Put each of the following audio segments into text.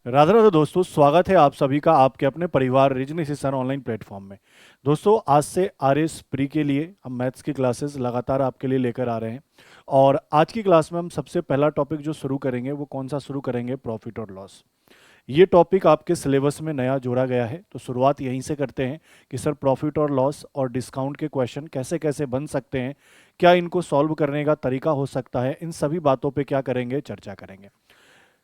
राधे राधे दोस्तों, स्वागत है आप सभी का आपके अपने परिवार रीजनल शिक्षा ऑनलाइन प्लेटफॉर्म में। दोस्तों, आज से आरएस प्री के लिए हम मैथ्स की क्लासेस लगातार आपके लिए लेकर आ रहे हैं। और आज की क्लास में हम सबसे पहला टॉपिक जो शुरू करेंगे वो कौन सा शुरू करेंगे? प्रॉफिट और लॉस। ये टॉपिक आपके सिलेबस में नया जोड़ा गया है, तो शुरुआत यहीं से करते हैं कि सर प्रॉफिट और लॉस और डिस्काउंट के क्वेश्चन कैसे कैसे बन सकते हैं, क्या इनको सॉल्व करने का तरीका हो सकता है, इन सभी बातों पे क्या करेंगे, चर्चा करेंगे।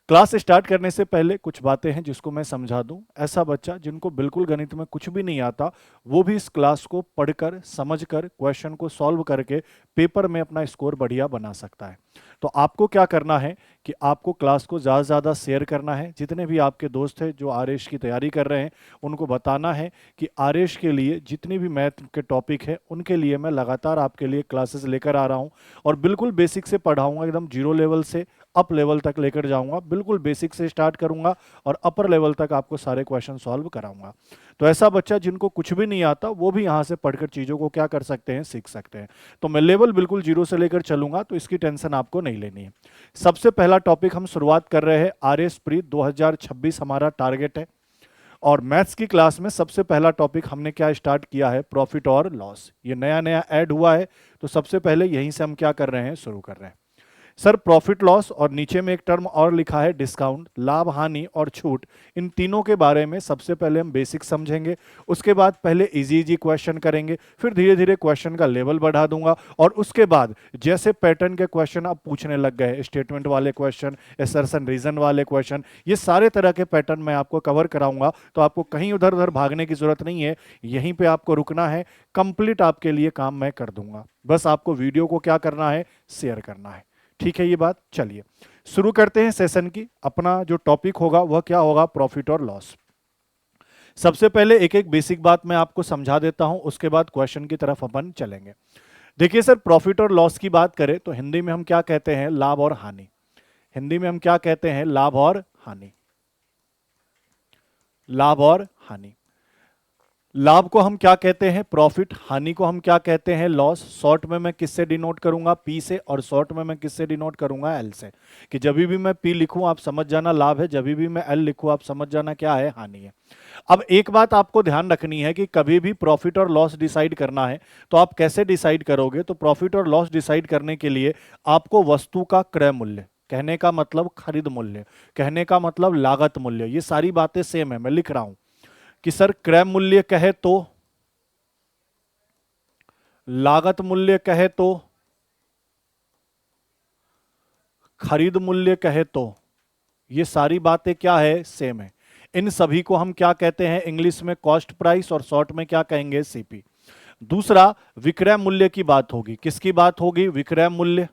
क्लास स्टार्ट करने से पहले कुछ बातें हैं जिसको मैं समझा दूं। ऐसा बच्चा जिनको बिल्कुल गणित में कुछ भी नहीं आता, वो भी इस क्लास को पढ़कर समझकर क्वेश्चन को सॉल्व करके पेपर में अपना स्कोर बढ़िया बना सकता है। तो आपको क्या करना है कि आपको क्लास को ज़्यादा से ज़्यादा शेयर करना है। जितने भी आपके दोस्त हैं जो आरएस की तैयारी कर रहे हैं, उनको बताना है कि आरएस के लिए जितनी भी मैथ के टॉपिक है उनके लिए मैं लगातार आपके लिए क्लासेस लेकर आ रहा हूँ। और बिल्कुल बेसिक से पढ़ाऊँगा, एकदम जीरो लेवल से अप लेवल तक लेकर जाऊंगा। बिल्कुल बेसिक से स्टार्ट करूंगा और अपर लेवल तक आपको सारे क्वेश्चन सॉल्व कराऊंगा। तो ऐसा बच्चा जिनको कुछ भी नहीं आता, वो भी यहाँ से पढ़कर चीज़ों को क्या कर सकते हैं, सीख सकते हैं। तो मैं लेवल बिल्कुल जीरो से लेकर चलूंगा, तो इसकी टेंशन आपको नहीं लेनी है। सबसे पहला टॉपिक हम शुरुआत कर रहे हैं, आरएस प्री 2026 हमारा टारगेट है। और मैथ्स की क्लास में सबसे पहला टॉपिक हमने क्या स्टार्ट किया है? प्रॉफिट और लॉस। ये नया नया ऐड हुआ है, तो सबसे पहले यहीं से हम क्या कर रहे हैं, शुरू कर रहे हैं। सर प्रॉफिट लॉस और नीचे में एक टर्म और लिखा है डिस्काउंट, लाभ हानि और छूट। इन तीनों के बारे में सबसे पहले हम बेसिक समझेंगे। उसके बाद पहले इजी इजी क्वेश्चन करेंगे, फिर धीरे धीरे क्वेश्चन का लेवल बढ़ा दूंगा। और उसके बाद जैसे पैटर्न के क्वेश्चन अब पूछने लग गए, स्टेटमेंट वाले क्वेश्चन, असर्शन रीजन वाले क्वेश्चन, ये सारे तरह के पैटर्न मैं आपको कवर कराऊंगा। तो आपको कहीं उधर उधर भागने की जरूरत नहीं है, यहीं पे आपको रुकना है। कंप्लीट आपके लिए काम मैं कर दूंगा, बस आपको वीडियो को क्या करना है, शेयर करना है। ठीक है ये बात। चलिए शुरू करते हैं सेशन की। अपना जो टॉपिक होगा वह क्या होगा? प्रॉफिट और लॉस। सबसे पहले एक एक बेसिक बात मैं आपको समझा देता हूं, उसके बाद क्वेश्चन की तरफ अपन चलेंगे। देखिए सर, प्रॉफिट और लॉस की बात करें तो हिंदी में हम क्या कहते हैं? लाभ और हानि। हिंदी में हम क्या कहते हैं? लाभ और हानि। लाभ और हानि। लाभ को हम क्या कहते हैं? प्रॉफिट। हानि को हम क्या कहते हैं? लॉस। शॉर्ट में मैं किससे डिनोट करूंगा? पी से। और शॉर्ट में मैं किससे डिनोट करूंगा? एल से। कि जब भी मैं पी लिखूं आप समझ जाना लाभ है, जब भी मैं एल लिखूं आप समझ जाना क्या है? हानि है। अब एक बात आपको ध्यान रखनी है कि कभी भी प्रॉफिट और लॉस डिसाइड करना है तो आप कैसे डिसाइड करोगे? तो प्रॉफिट और लॉस डिसाइड करने के लिए आपको वस्तु का क्रय मूल्य, कहने का मतलब खरीद मूल्य, कहने का मतलब लागत मूल्य, ये सारी बातें सेम है। मैं लिख रहा हूं कि सर क्रय मूल्य कहे तो, लागत मूल्य कहे तो, खरीद मूल्य कहे तो, ये सारी बातें क्या है? सेम है। इन सभी को हम क्या कहते हैं इंग्लिश में? Cost price. और शॉर्ट में क्या कहेंगे? सीपी। दूसरा विक्रय मूल्य की बात होगी। किसकी बात होगी? विक्रय मूल्य,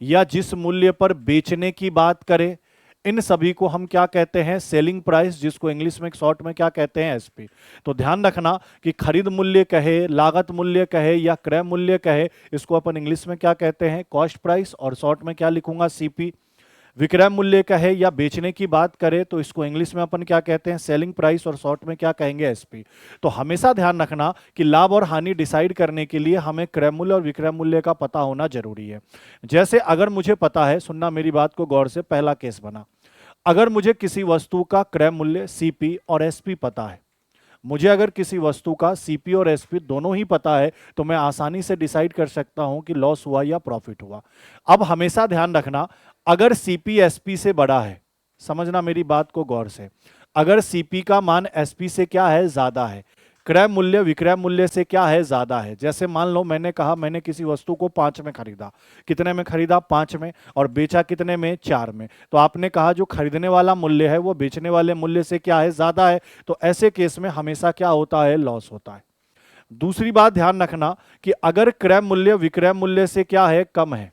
या जिस मूल्य पर बेचने की बात करें, इन सभी को हम क्या कहते हैं? सेलिंग प्राइस, जिसको इंग्लिश में शॉर्ट में क्या कहते हैं? एसपी। तो ध्यान रखना कि खरीद मूल्य कहे, लागत मूल्य कहे या क्रय मूल्य कहे, इसको अपन इंग्लिश में क्या कहते हैं? Cost price. और शॉर्ट में क्या लिखूंगा? सीपी। विक्रय मूल्य कहे या बेचने की बात करें तो इसको इंग्लिश में अपन क्या कहते हैं? Selling price. और शॉर्ट में क्या कहेंगे? एसपी। तो हमेशा ध्यान रखना कि लाभ और हानि डिसाइड करने के लिए हमें क्रय मूल्य और विक्रय मूल्य का पता होना जरूरी है। जैसे अगर मुझे पता है, सुनना मेरी बात को गौर से, पहला केस बना, अगर मुझे किसी वस्तु का क्रय मूल्य सीपी और एसपी पता है, मुझे अगर किसी वस्तु का सीपी और एसपी दोनों ही पता है, तो मैं आसानी से डिसाइड कर सकता हूं कि लॉस हुआ या प्रॉफिट हुआ। अब हमेशा ध्यान रखना, अगर सीपी एसपी से बड़ा है, समझना मेरी बात को गौर से, अगर सीपी का मान एसपी से क्या है? ज्यादा है, क्रय मूल्य विक्रय मूल्य से क्या है? ज्यादा है। जैसे मान लो मैंने कहा मैंने किसी वस्तु को 5 में खरीदा, कितने में खरीदा? 5 में, और बेचा कितने में? 4 में। तो आपने कहा जो खरीदने वाला मूल्य है वो बेचने वाले मूल्य से क्या है? ज्यादा है। तो ऐसे केस में हमेशा क्या होता है? लॉस होता है। दूसरी बात ध्यान रखना कि अगर क्रय मूल्य विक्रय मूल्य से क्या है? कम है,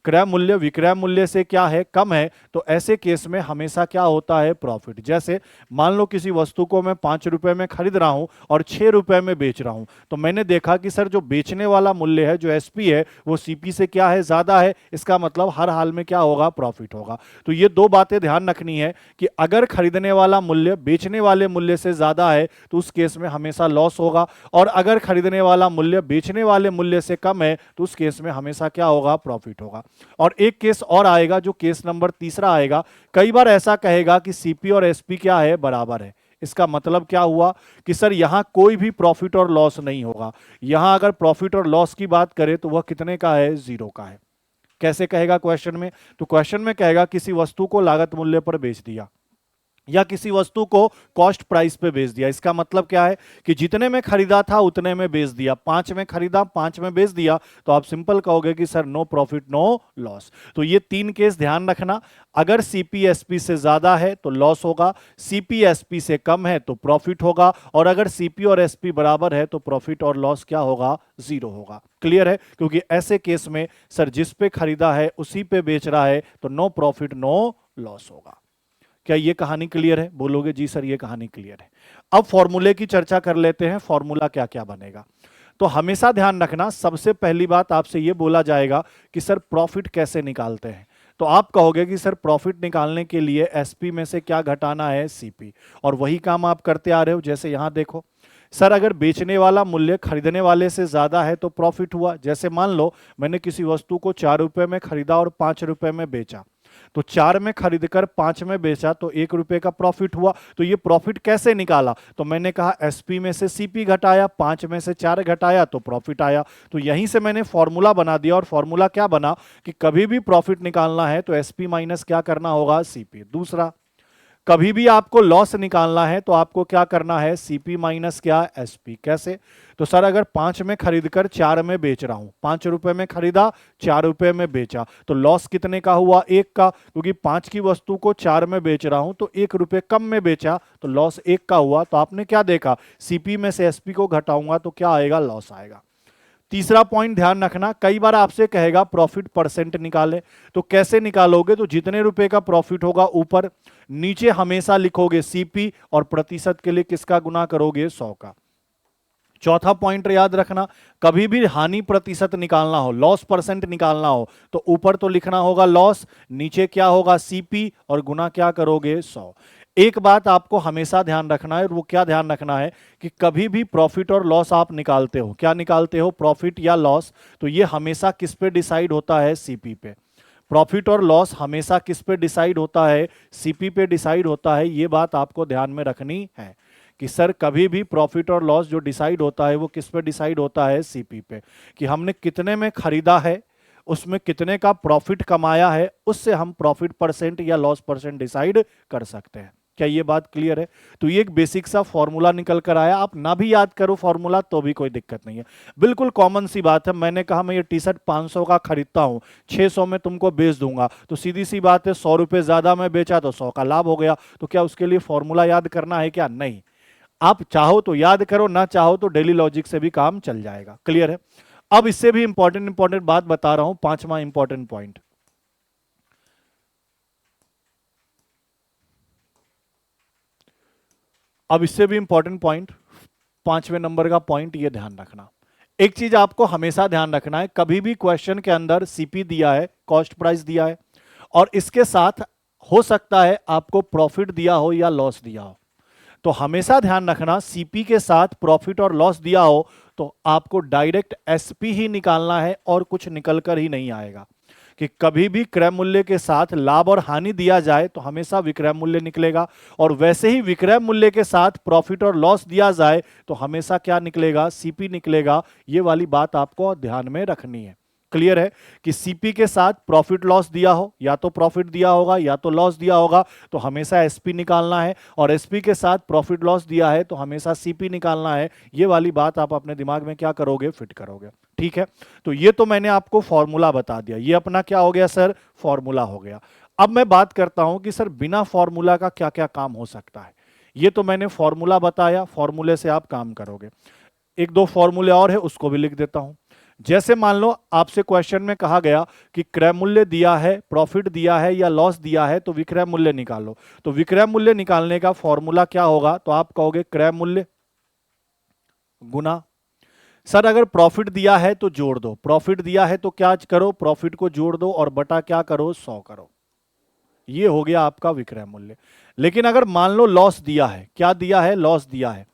क्रय मूल्य विक्रय मूल्य से क्या है? कम है। तो ऐसे केस में हमेशा क्या होता है? प्रॉफिट। जैसे मान लो किसी वस्तु को मैं 5 रुपए में खरीद रहा हूं और 6 रुपए में बेच रहा हूं, तो मैंने देखा कि सर जो बेचने वाला मूल्य है, जो एसपी है, वो सीपी से क्या है? ज्यादा है। इसका मतलब हर हाल में क्या होगा? प्रॉफिट होगा। तो ये दो बातें ध्यान रखनी है कि अगर खरीदने वाला मूल्य बेचने वाले मूल्य से ज्यादा है तो उस केस में हमेशा लॉस होगा, और अगर खरीदने वाला मूल्य बेचने वाले मूल्य से कम है तो उस केस में हमेशा क्या होगा? प्रॉफिट होगा। और एक केस और आएगा जो केस नंबर तीसरा आएगा। कई बार ऐसा कहेगा कि सीपी और एसपी क्या है, बराबर है। इसका मतलब क्या हुआ कि सर यहां कोई भी प्रॉफिट और लॉस नहीं होगा। यहां अगर प्रॉफिट और लॉस की बात करें तो वह कितने का है, 0 का है। कैसे कहेगा क्वेश्चन में, तो क्वेश्चन में कहेगा किसी वस्तु को लागत मूल्य पर बेच दिया या किसी वस्तु को कॉस्ट प्राइस पे बेच दिया। इसका मतलब क्या है कि जितने में खरीदा था उतने में बेच दिया। 5 में खरीदा, 5 में बेच दिया, तो आप सिंपल कहोगे कि sir no profit no loss. तो ये 3 केस ध्यान रखना। अगर सीपीएसपी से ज्यादा है तो लॉस होगा, सीपीएसपी से कम है तो प्रॉफिट होगा, और अगर सीपी और एसपी बराबर है तो प्रॉफिट और लॉस क्या होगा, 0 होगा। क्लियर है, क्योंकि ऐसे केस में सर जिस पे खरीदा है उसी पे बेच रहा है, तो नो प्रॉफिट नो लॉस होगा। क्या ये कहानी क्लियर है? बोलोगे जी सर ये कहानी क्लियर है। अब फॉर्मूले की चर्चा कर लेते हैं, फॉर्मूला क्या क्या बनेगा। तो हमेशा ध्यान रखना, सबसे पहली बात आपसे ये बोला जाएगा कि सर प्रॉफिट कैसे निकालते हैं। तो आप कहोगे कि सर प्रॉफिट निकालने के लिए एसपी में से क्या घटाना है, सीपी, और वही काम आप करते आ रहे हो। जैसे यहां देखो सर, अगर बेचने वाला मूल्य खरीदने वाले से ज्यादा है तो प्रॉफिट हुआ। जैसे मान लो मैंने किसी वस्तु को 4 रुपए में खरीदा और 5 रुपए में बेचा, तो 4 में खरीदकर 5 में बेचा तो 1 रुपए का प्रॉफिट हुआ। तो ये प्रॉफिट कैसे निकाला, तो मैंने कहा एसपी में से सीपी घटाया, 5 में से 4 घटाया तो प्रॉफिट आया। तो यहीं से मैंने फॉर्मूला बना दिया, और फॉर्मूला क्या बना कि कभी भी प्रॉफिट निकालना है तो एसपी माइनस क्या करना होगा, सीपी। दूसरा, कभी भी आपको लॉस निकालना है तो आपको क्या करना है, सीपी माइनस क्या, एसपी। कैसे, तो सर अगर 5 में खरीदकर 4 में बेच रहा हूं, 5 रुपए में खरीदा 4 रुपए में बेचा, तो लॉस कितने का हुआ, 1 का, क्योंकि 5 की वस्तु को 4 में बेच रहा हूं तो 1 रुपए कम में बेचा तो लॉस 1 का हुआ। तो आपने क्या देखा, सीपी में से एसपी को घटाऊंगा तो क्या आएगा, लॉस आएगा। तीसरा पॉइंट ध्यान रखना, कई बार आपसे कहेगा प्रॉफिट परसेंट निकाले, तो कैसे निकालोगे, तो जितने रुपए का प्रॉफिट होगा ऊपर, नीचे हमेशा लिखोगे सीपी, और प्रतिशत के लिए किसका गुना करोगे, 100 का। चौथा पॉइंट याद रखना, कभी भी हानि प्रतिशत निकालना हो, लॉस परसेंट निकालना हो, तो ऊपर तो लिखना होगा लॉस, नीचे क्या होगा, सीपी, और गुना क्या करोगे, 100। एक बात आपको हमेशा ध्यान रखना है, और वो क्या ध्यान रखना है कि कभी भी प्रॉफिट और लॉस आप निकालते हो, क्या निकालते हो, प्रॉफिट या लॉस, तो ये हमेशा किस पे डिसाइड होता है, सीपी पे। प्रॉफिट और लॉस हमेशा किस पे डिसाइड होता है, सीपी पे डिसाइड होता है। ये बात आपको ध्यान में रखनी है कि सर कभी भी प्रॉफिट और लॉस जो डिसाइड होता है वो किस पे डिसाइड होता है, सीपी पे। कि हमने कितने में खरीदा है, उसमें कितने का प्रॉफिट कमाया है, उससे हम प्रॉफिट परसेंट या लॉस परसेंट डिसाइड कर सकते हैं। क्या ये बात क्लियर है? तो ये एक बेसिक सा फॉर्मूला निकल कर आया। आप ना भी याद करो फॉर्मूला तो भी कोई दिक्कत नहीं है, बिल्कुल कॉमन सी बात है। मैंने कहा मैं ये टी शर्ट 500 का खरीदता हूं, 600 में तुमको बेच दूंगा, तो सीधी सी बात है 100 रुपए ज्यादा में बेचा तो 100 का लाभ हो गया। तो क्या उसके लिए फॉर्मूला याद करना है क्या? नहीं। आप चाहो तो याद करो, ना चाहो तो डेली लॉजिक से भी काम चल जाएगा। क्लियर है? अब इससे भी इंपॉर्टेंट बात बता रहा हूं, पांचवा इंपॉर्टेंट पॉइंट। अब इससे भी इंपॉर्टेंट पॉइंट, 5वें नंबर का पॉइंट, ये ध्यान रखना। एक चीज आपको हमेशा ध्यान रखना है, कभी भी क्वेश्चन के अंदर सीपी दिया है, कॉस्ट प्राइस दिया है, और इसके साथ हो सकता है आपको प्रॉफिट दिया हो या लॉस दिया हो, तो हमेशा ध्यान रखना सीपी के साथ प्रॉफिट और लॉस दिया हो तो आपको डायरेक्ट एसपी ही निकालना है, और कुछ निकलकर ही नहीं आएगा। कि कभी भी क्रय मूल्य के साथ लाभ और हानि दिया जाए तो हमेशा विक्रय मूल्य निकलेगा, और वैसे ही विक्रय मूल्य के साथ प्रॉफिट और लॉस दिया जाए तो हमेशा क्या निकलेगा, सीपी निकलेगा। ये वाली बात आपको ध्यान में रखनी है। क्लियर है कि सीपी के साथ प्रॉफिट लॉस दिया हो, या तो प्रॉफिट दिया होगा या तो लॉस दिया होगा, तो हमेशा एसपी निकालना है, और एसपी के साथ प्रॉफिट लॉस दिया है तो हमेशा सीपी निकालना है। ये वाली बात आप अपने दिमाग में क्या करोगे, फिट करोगे। ठीक है, तो ये तो मैंने आपको फॉर्मूला बता दिया, ये अपना क्या हो गया सर, फॉर्मूला हो गया। अब मैं बात करता हूं कि सर बिना फॉर्मूला का क्या क्या काम हो सकता है। ये तो मैंने फॉर्मूला बताया, फॉर्मूले से आप काम करोगे। एक दो फॉर्मूले और है, उसको भी लिख देता हूं। जैसे मान लो आपसे क्वेश्चन में कहा गया कि क्रय मूल्य दिया है, प्रॉफिट दिया है या लॉस दिया है, तो विक्रय मूल्य निकालो। तो विक्रय मूल्य निकालने का फॉर्मूला क्या होगा, तो आप कहोगे क्रय मूल्य गुना, सर अगर प्रॉफिट दिया है तो जोड़ दो, प्रॉफिट दिया है तो क्या करो, प्रॉफिट को जोड़ दो और बटा क्या करो, 100 करो। ये हो गया आपका विक्रय मूल्य। लेकिन अगर मान लो लॉस दिया है, क्या दिया है, लॉस दिया है,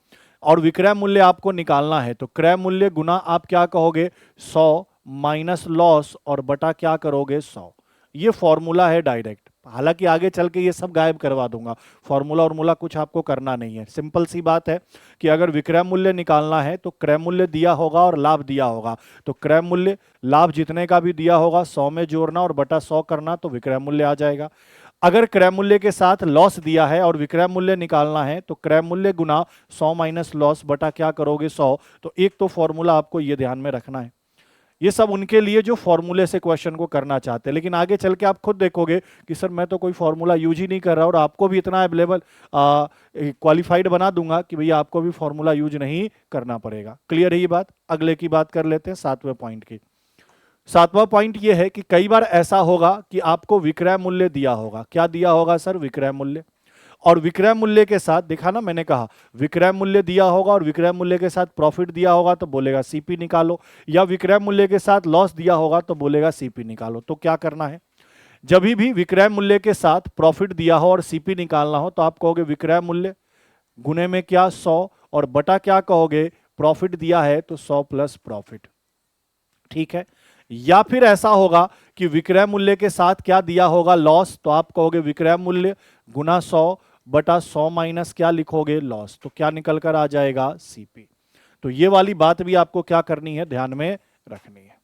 और विक्रय मूल्य आपको निकालना है, तो क्रय मूल्य गुना आप क्या कहोगे, 100 माइनस लॉस और बटा क्या करोगे 100। ये फॉर्मूला है डायरेक्ट, हालांकि आगे चल के ये सब गायब करवा दूंगा, फॉर्मूला और मूला कुछ आपको करना नहीं है। सिंपल सी बात है कि अगर विक्रय मूल्य निकालना है तो क्रय मूल्य दिया होगा और लाभ दिया होगा, तो क्रय मूल्य लाभ जितने का भी दिया होगा 100 में जोड़ना और बटा 100 करना, तो विक्रय मूल्य आ जाएगा। अगर क्रय मूल्य के साथ लॉस दिया है और विक्रय मूल्य निकालना है तो क्रय मूल्य गुना 100 माइनस लॉस बटा क्या करोगे 100। तो एक तो फॉर्मूला आपको ये ध्यान में रखना है। ये सब उनके लिए जो फॉर्मूले से क्वेश्चन को करना चाहते हैं, लेकिन आगे चल के आप खुद देखोगे कि सर मैं तो कोई फॉर्मूला यूज ही नहीं कर रहा, और आपको भी इतना अवेलेबल क्वालिफाइड बना दूंगा कि भैया आपको भी फॉर्मूला यूज नहीं करना पड़ेगा। क्लियर है ये बात? अगले की बात कर लेते हैं, 7वें पॉइंट की। 7वां पॉइंट ये है कि कई बार ऐसा होगा कि आपको विक्रय मूल्य दिया होगा। क्या दिया होगा सर? विक्रय मूल्य। और विक्रय मूल्य के साथ, देखा ना मैंने कहा विक्रय मूल्य दिया होगा और विक्रय मूल्य के साथ प्रॉफिट दिया होगा तो बोलेगा सीपी निकालो, या विक्रय मूल्य के साथ लॉस दिया होगा तो बोलेगा सीपी निकालो। तो क्या करना है, जब भी विक्रय मूल्य के साथ प्रॉफिट दिया हो और सीपी निकालना हो तो आप कहोगे विक्रय मूल्य गुने में क्या 100 और बटा क्या कहोगे, प्रॉफिट दिया है तो 100 प्लस प्रॉफिट। ठीक है। या फिर ऐसा होगा कि विक्रय मूल्य के साथ क्या दिया होगा, लॉस, तो आप कहोगे विक्रय मूल्य गुना 100 बटा 100 माइनस क्या लिखोगे, लॉस। तो क्या निकल कर आ जाएगा, सीपी। तो ये वाली बात भी आपको क्या करनी है, ध्यान में रखनी है।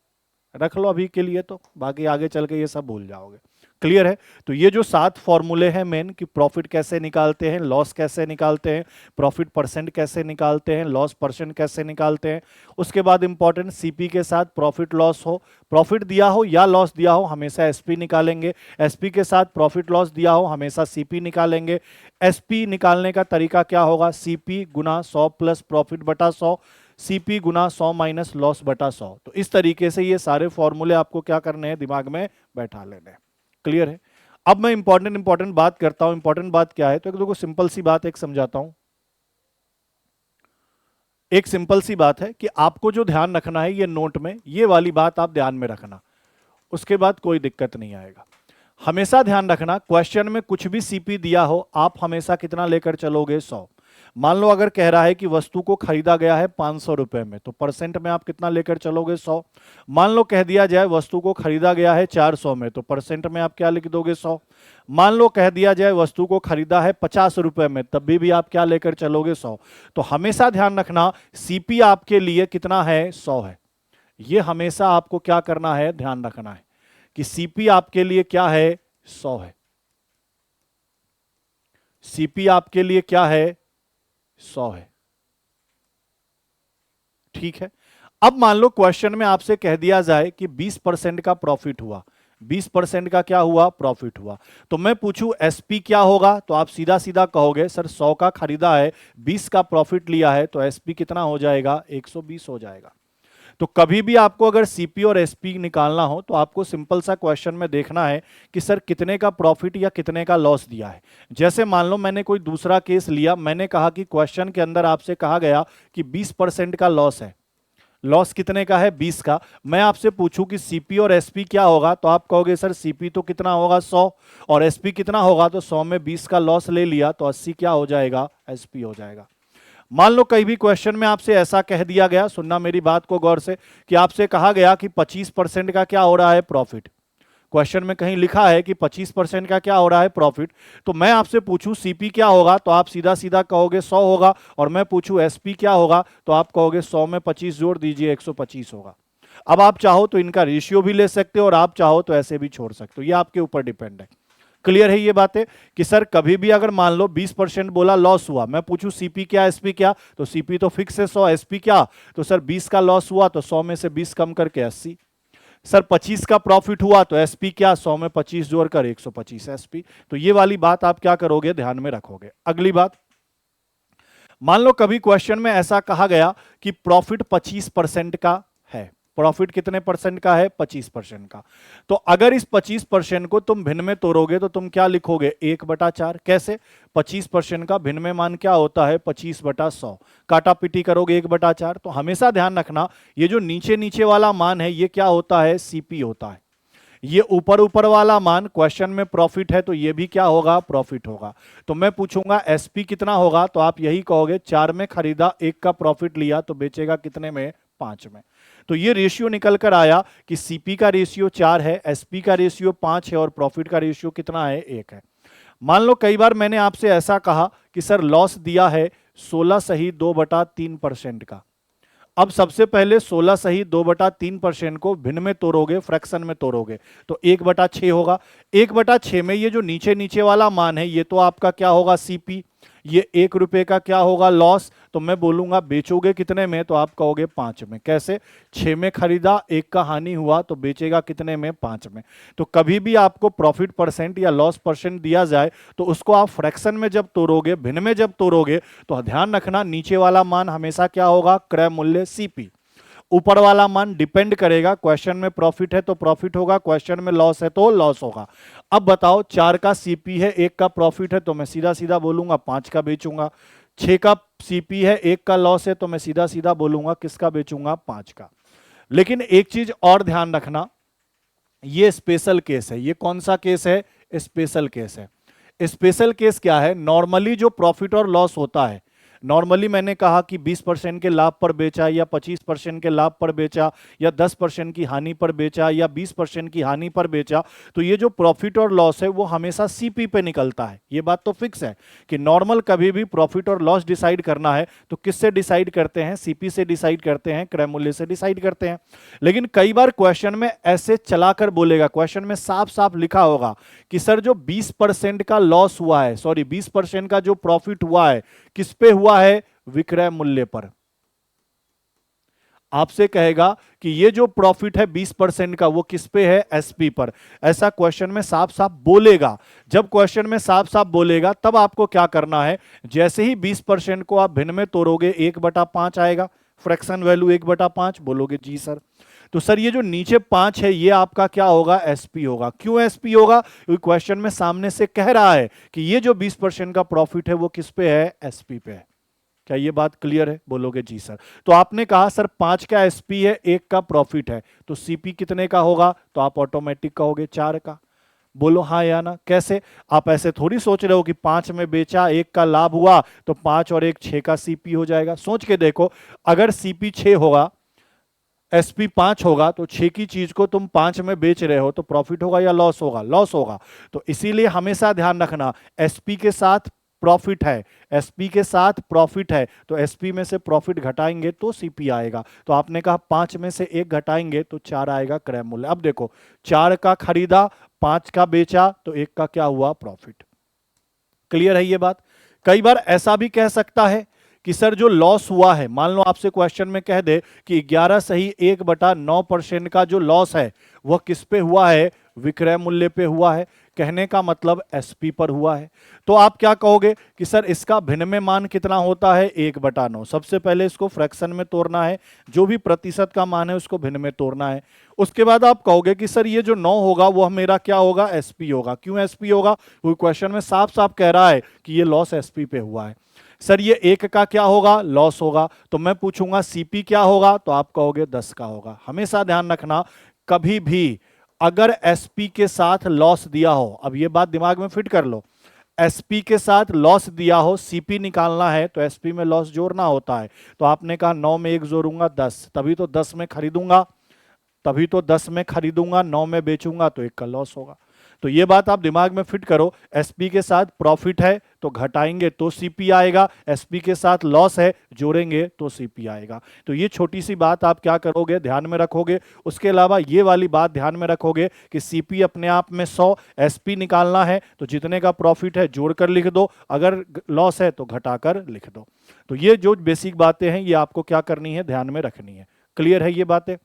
रख लो अभी के लिए, तो बाकी आगे चल के ये सब भूल जाओगे। क्लियर है? तो ये जो 7 फॉर्मूले हैं मेन, कि प्रॉफिट कैसे निकालते हैं, लॉस कैसे निकालते हैं, प्रॉफिट परसेंट कैसे निकालते हैं, लॉस परसेंट कैसे निकालते हैं, उसके बाद इंपॉर्टेंट सीपी के साथ प्रॉफिट लॉस हो, प्रॉफिट दिया हो या लॉस दिया हो हमेशा एसपी निकालेंगे, एसपी के साथ प्रॉफिट लॉस दिया हो हमेशा सीपी निकालेंगे। एसपी निकालने का तरीका क्या होगा, सीपी गुना 100 प्लस प्रॉफिट बटा 100, सीपी गुना 100 माइनस लॉस बटा 100। तो इस तरीके से ये सारे फॉर्मूले आपको क्या करने हैं, दिमाग में बैठा लेने हैं। क्लियर है? अब मैं इंपॉर्टेंट बात करता हूं। इंपॉर्टेंट बात क्या है, तो एक देखो सिंपल सी बात एक समझाता हूं। एक सिंपल सी बात है कि आपको जो ध्यान रखना है ये नोट में, ये वाली बात आप ध्यान में रखना, उसके बाद कोई दिक्कत नहीं आएगा। हमेशा ध्यान रखना क्वेश्चन में कुछ भी सीपी दिया हो आप हमेशा कितना लेकर चलोगे, 100। मान लो अगर कह रहा है कि वस्तु को खरीदा गया है 500 रुपए में, तो परसेंट में आप कितना लेकर चलोगे, 100। मान लो कह दिया जाए वस्तु को खरीदा गया है 400 में, तो परसेंट में आप क्या लिख दोगे, 100। मान लो कह दिया जाए वस्तु को खरीदा है 50 रुपए में, तब भी आप क्या लेकर चलोगे, 100। तो हमेशा ध्यान रखना सीपी आपके लिए कितना है, 100 है। ये हमेशा आपको क्या करना है, ध्यान रखना है कि सीपी आपके लिए क्या है, 100 है। सीपी आपके लिए क्या है, 100 है। ठीक है। अब मान लो क्वेश्चन में आपसे कह दिया जाए कि 20% का प्रॉफिट हुआ, 20% का क्या हुआ, प्रॉफिट हुआ, तो मैं पूछूं एसपी क्या होगा, तो आप सीधा सीधा कहोगे सर 100 का खरीदा है, 20 का प्रॉफिट लिया है, तो एसपी कितना हो जाएगा, 120 हो जाएगा। तो कभी भी आपको अगर सीपी और एसपी निकालना हो तो आपको सिंपल सा क्वेश्चन में देखना है कि सर कितने का प्रॉफिट या कितने का लॉस दिया है। जैसे मान लो मैंने कोई दूसरा केस लिया, मैंने कहा कि क्वेश्चन के अंदर आपसे कहा गया कि 20% का लॉस है, लॉस कितने का है, 20 का। मैं आपसे पूछूं कि सीपी और एसपी क्या होगा, तो आप कहोगे सर सीपी तो कितना होगा, 100, और एसपी कितना होगा, तो 100 में 20 का लॉस ले लिया तो 80 क्या हो जाएगा, एसपी हो जाएगा। मान लो कहीं भी क्वेश्चन में आपसे ऐसा कह दिया गया, सुनना मेरी बात को गौर से, कि आपसे कहा गया कि 25% का क्या हो रहा है, प्रॉफिट। क्वेश्चन में कहीं लिखा है कि 25% का क्या हो रहा है, प्रॉफिट। तो मैं आपसे पूछूं सीपी क्या होगा, तो आप सीधा सीधा कहोगे 100 होगा, और मैं पूछूं एसपी क्या होगा, तो आप कहोगे 100 में 25 जोड़ दीजिए 125 होगा। अब आप चाहो तो इनका रेशियो भी ले सकते हो और आप चाहो तो ऐसे भी छोड़ सकते हो, ये आपके ऊपर डिपेंड है। क्लियर है ये बातें कि सर कभी भी अगर मान लो 20% बोला लॉस हुआ, मैं पूछूं सीपी क्या, एसपी क्या, तो सीपी तो फिक्स है 100, एसपी क्या, तो सर 20 का लॉस हुआ तो 100 में से 20 कम करके 80। सर 25 का प्रॉफिट हुआ तो एसपी क्या, 100 में 25 जोड़कर 125 एसपी। तो ये वाली बात आप क्या करोगे, ध्यान में रखोगे। अगली बात, मान लो कभी क्वेश्चन में ऐसा कहा गया कि प्रॉफिट 25% का है, प्रॉफिट कितने परसेंट का है, 25% का। तो अगर इस 25% को तुम भिन्न में तोड़ोगे तो तुम क्या लिखोगे, 1/4। कैसे, 25% का भिन्न में मान क्या होता है, 25/100, काटा पीटी करोगे 1/4। तो हमेशा ध्यान रखना ये जो नीचे नीचे वाला मान है ये क्या होता है, सीपी होता है। ये ऊपर ऊपर वाला मान क्वेश्चन में प्रॉफिट है तो ये भी क्या होगा, प्रॉफिट होगा। तो मैं पूछूंगा एसपी कितना होगा, तो आप यही कहोगे 4 में खरीदा, 1 का प्रॉफिट लिया तो बेचेगा कितने में, 5 में। तो ये रेशियो निकल कर आया कि सीपी का रेशियो 4 है, एसपी का रेशियो 5 है और प्रॉफिट का रेशियो कितना है, 1 है। मान लो कई बार मैंने आपसे ऐसा कहा कि सर लॉस दिया है 16 सही 2/3% का। अब सबसे पहले 16 सही 2/3% को भिन्न में तोड़ोगे, फ्रैक्शन में तोड़ोगे, तो 1/6 होगा। 1/6 में ये जो नीचे नीचे वाला मान है, ये तो आपका क्या होगा, सीपी। ये 1 रुपए का क्या होगा, लॉस। तो मैं बोलूंगा बेचोगे कितने में, तो आप कहोगे 5 में। कैसे, 6 में खरीदा, 1 का हानि हुआ, तो बेचेगा कितने में, 5 में। तो कभी भी आपको प्रॉफिट परसेंट या लॉस परसेंट दिया जाए तो उसको आप फ्रैक्शन में जब तोड़ोगे, भिन्न में जब तोड़ोगे, तो ध्यान रखना नीचे वाला मान हमेशा क्या होगा, क्रय मूल्य सीपी। ऊपर वाला मान डिपेंड करेगा, क्वेश्चन में प्रॉफिट है तो प्रॉफिट होगा, क्वेश्चन में लॉस है तो लॉस होगा। अब बताओ, 4 का सीपी है, 1 का प्रॉफिट है, तो मैं सीधा सीधा बोलूंगा 5 का बेचूंगा। 6 का सीपी है, 1 का लॉस है, तो मैं सीधा सीधा बोलूंगा किसका बेचूंगा, 5 का। लेकिन एक चीज और ध्यान रखना, ये स्पेशल केस है। ये कौन सा केस है, स्पेशल केस है। स्पेशल केस क्या है, नॉर्मली जो प्रॉफिट और लॉस होता है, नॉर्मली मैंने कहा कि 20% के लाभ पर बेचा या 25% के लाभ पर बेचा या 10% की हानि पर बेचा या 20% की हानि पर बेचा, तो ये जो प्रॉफिट और लॉस है वो हमेशा सीपी पे निकलता है। ये बात तो फिक्स है कि नॉर्मल कभी भी प्रॉफिट और लॉस डिसाइड करना है तो किससे डिसाइड करते हैं, सीपी से डिसाइड करते हैं, क्रय मूल्य से डिसाइड करते हैं। लेकिन कई बार क्वेश्चन में ऐसे चलाकर बोलेगा, क्वेश्चन में साफ साफ लिखा होगा कि सर जो 20% का लॉस हुआ है, सॉरी 20% का जो प्रॉफिट हुआ है, किस पे हुआ है, विक्रय मूल्य पर। आपसे कहेगा कि ये जो प्रॉफिट है 20% का, वो किस पे है, एसपी पर। ऐसा क्वेश्चन में साफ साफ बोलेगा। जब क्वेश्चन में साफ साफ बोलेगा तब आपको क्या करना है, जैसे ही 20% को आप भिन्न में तोड़ोगे 1/5 आएगा, फ्रैक्शन वैल्यू 1/5, बोलोगे जी सर। तो सर ये जो नीचे 5 है ये आपका क्या होगा, एसपी होगा। क्यों एसपी होगा, क्योंकि क्वेश्चन में सामने से कह रहा है कि ये जो 20% का प्रॉफिट है वो किस पे है, एसपी पे है। क्या ये बात क्लियर है, बोलोगे जी सर। तो आपने कहा सर 5 का एसपी है, 1 का प्रॉफिट है, तो सीपी कितने का होगा, तो आप ऑटोमेटिक कहोगे 4 का। बोलो हाँ या ना। कैसे, आप ऐसे थोड़ी सोच रहे हो कि 5 में बेचा, 1 का लाभ हुआ, तो 5 और 1 6 का सीपी हो जाएगा। सोच के देखो, अगर सीपी 6 होगा, एसपी 5 होगा, तो 6 की चीज को तुम 5 में बेच रहे हो, तो प्रॉफिट होगा या लॉस होगा, लॉस होगा। तो इसीलिए हमेशा ध्यान रखना, एसपी के साथ प्रॉफिट है, एसपी के साथ प्रॉफिट है, तो एसपी में से प्रॉफिट घटाएंगे तो सीपी आएगा। तो आपने कहा 5 में से 1 घटाएंगे तो 4 आएगा क्रय मूल्य। अब देखो, 4 का खरीदा, 5 का बेचा, तो 1 का क्या हुआ, प्रॉफिट। क्लियर है ये बात। कई बार ऐसा भी कह सकता है कि सर जो लॉस हुआ है, मान लो आपसे क्वेश्चन में कह दे कि 11 सही 1/9% का जो लॉस है वह किस पे हुआ है, विक्रय मूल्य पे हुआ है। कहने का मतलब एसपी पर हुआ है। तो आप क्या कहोगे कि सर इसका भिन्न में मान कितना होता है, 1/9। सबसे पहले इसको फ्रैक्शन में तोड़ना है, जो भी प्रतिशत का मान है उसको भिन्न में तोड़ना है। उसके बाद आप कहोगे कि सर ये जो 9 होगा वो मेरा क्या होगा, एसपी होगा। क्यों एसपी होगा, क्योंकि क्वेश्चन में साफ साफ कह रहा है कि ये लॉस एसपी पे हुआ है। सर ये 1 का क्या होगा, लॉस होगा। तो मैं पूछूंगा सीपी क्या होगा, तो आप कहोगे 10 का होगा। हमेशा ध्यान रखना, कभी भी अगर एसपी के साथ लॉस दिया हो, अब ये बात दिमाग में फिट कर लो, एसपी के साथ लॉस दिया हो, सीपी निकालना है तो एसपी में लॉस जोड़ना होता है। तो आपने कहा 9 में 1 जोड़ूंगा 10, तभी तो 10 में खरीदूंगा, तभी तो 10 में खरीदूंगा, 9 में बेचूंगा, तो 1 का लॉस होगा। तो ये बात आप दिमाग में फिट करो, एसपी के साथ प्रॉफिट है तो घटाएंगे तो सीपी आएगा, एसपी के साथ लॉस है जोड़ेंगे तो सीपी आएगा। तो ये छोटी सी बात आप क्या करोगे, ध्यान में रखोगे। उसके अलावा ये वाली बात ध्यान में रखोगे कि सीपी अपने आप में 100, एसपी निकालना है तो जितने का प्रॉफिट है जोड़कर लिख दो, अगर लॉस है तो घटाकर लिख दो। तो ये जो बेसिक बातें हैं ये आपको क्या करनी है, ध्यान में रखनी है। क्लियर है ये बातें।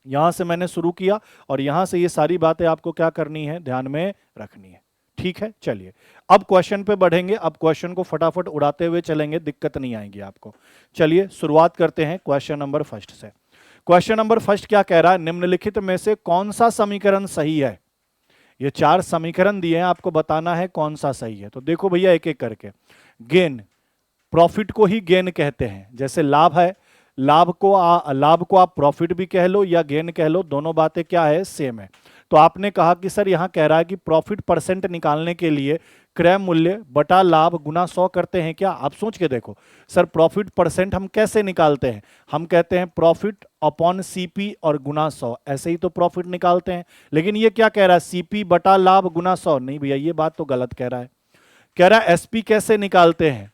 यहां से मैंने शुरू किया और यहां से ये सारी बातें आपको क्या करनी है, ध्यान में रखनी है। ठीक है, चलिए अब क्वेश्चन पे बढ़ेंगे। अब क्वेश्चन को फटाफट उड़ाते हुए चलेंगे, दिक्कत नहीं आएगी आपको। चलिए शुरुआत करते हैं क्वेश्चन नंबर फर्स्ट से। क्वेश्चन नंबर फर्स्ट क्या कह रहा है, निम्नलिखित में से कौन सा समीकरण सही है। ये 4 समीकरण दिए हैं, आपको बताना है कौन सा सही है। तो देखो भैया एक एक करके। गेन, प्रॉफिट को ही गेन कहते हैं। जैसे लाभ है, लाभ को आप प्रॉफिट भी कह लो या गेन कह लो, दोनों बातें क्या है, सेम है। तो आपने कहा कि सर यहां कह रहा है कि प्रॉफिट परसेंट निकालने के लिए क्रय मूल्य बटा लाभ गुना 100 करते हैं क्या। आप सोच के देखो, सर प्रॉफिट परसेंट हम कैसे निकालते हैं, हम कहते हैं प्रॉफिट अपॉन सीपी और गुना 100, ऐसे ही तो प्रॉफिट निकालते हैं। लेकिन ये क्या कह रहा है, सीपी बटा लाभ गुना 100। नहीं भैया, ये बात तो गलत कह रहा है। कह रहा है एसपी कैसे निकालते हैं,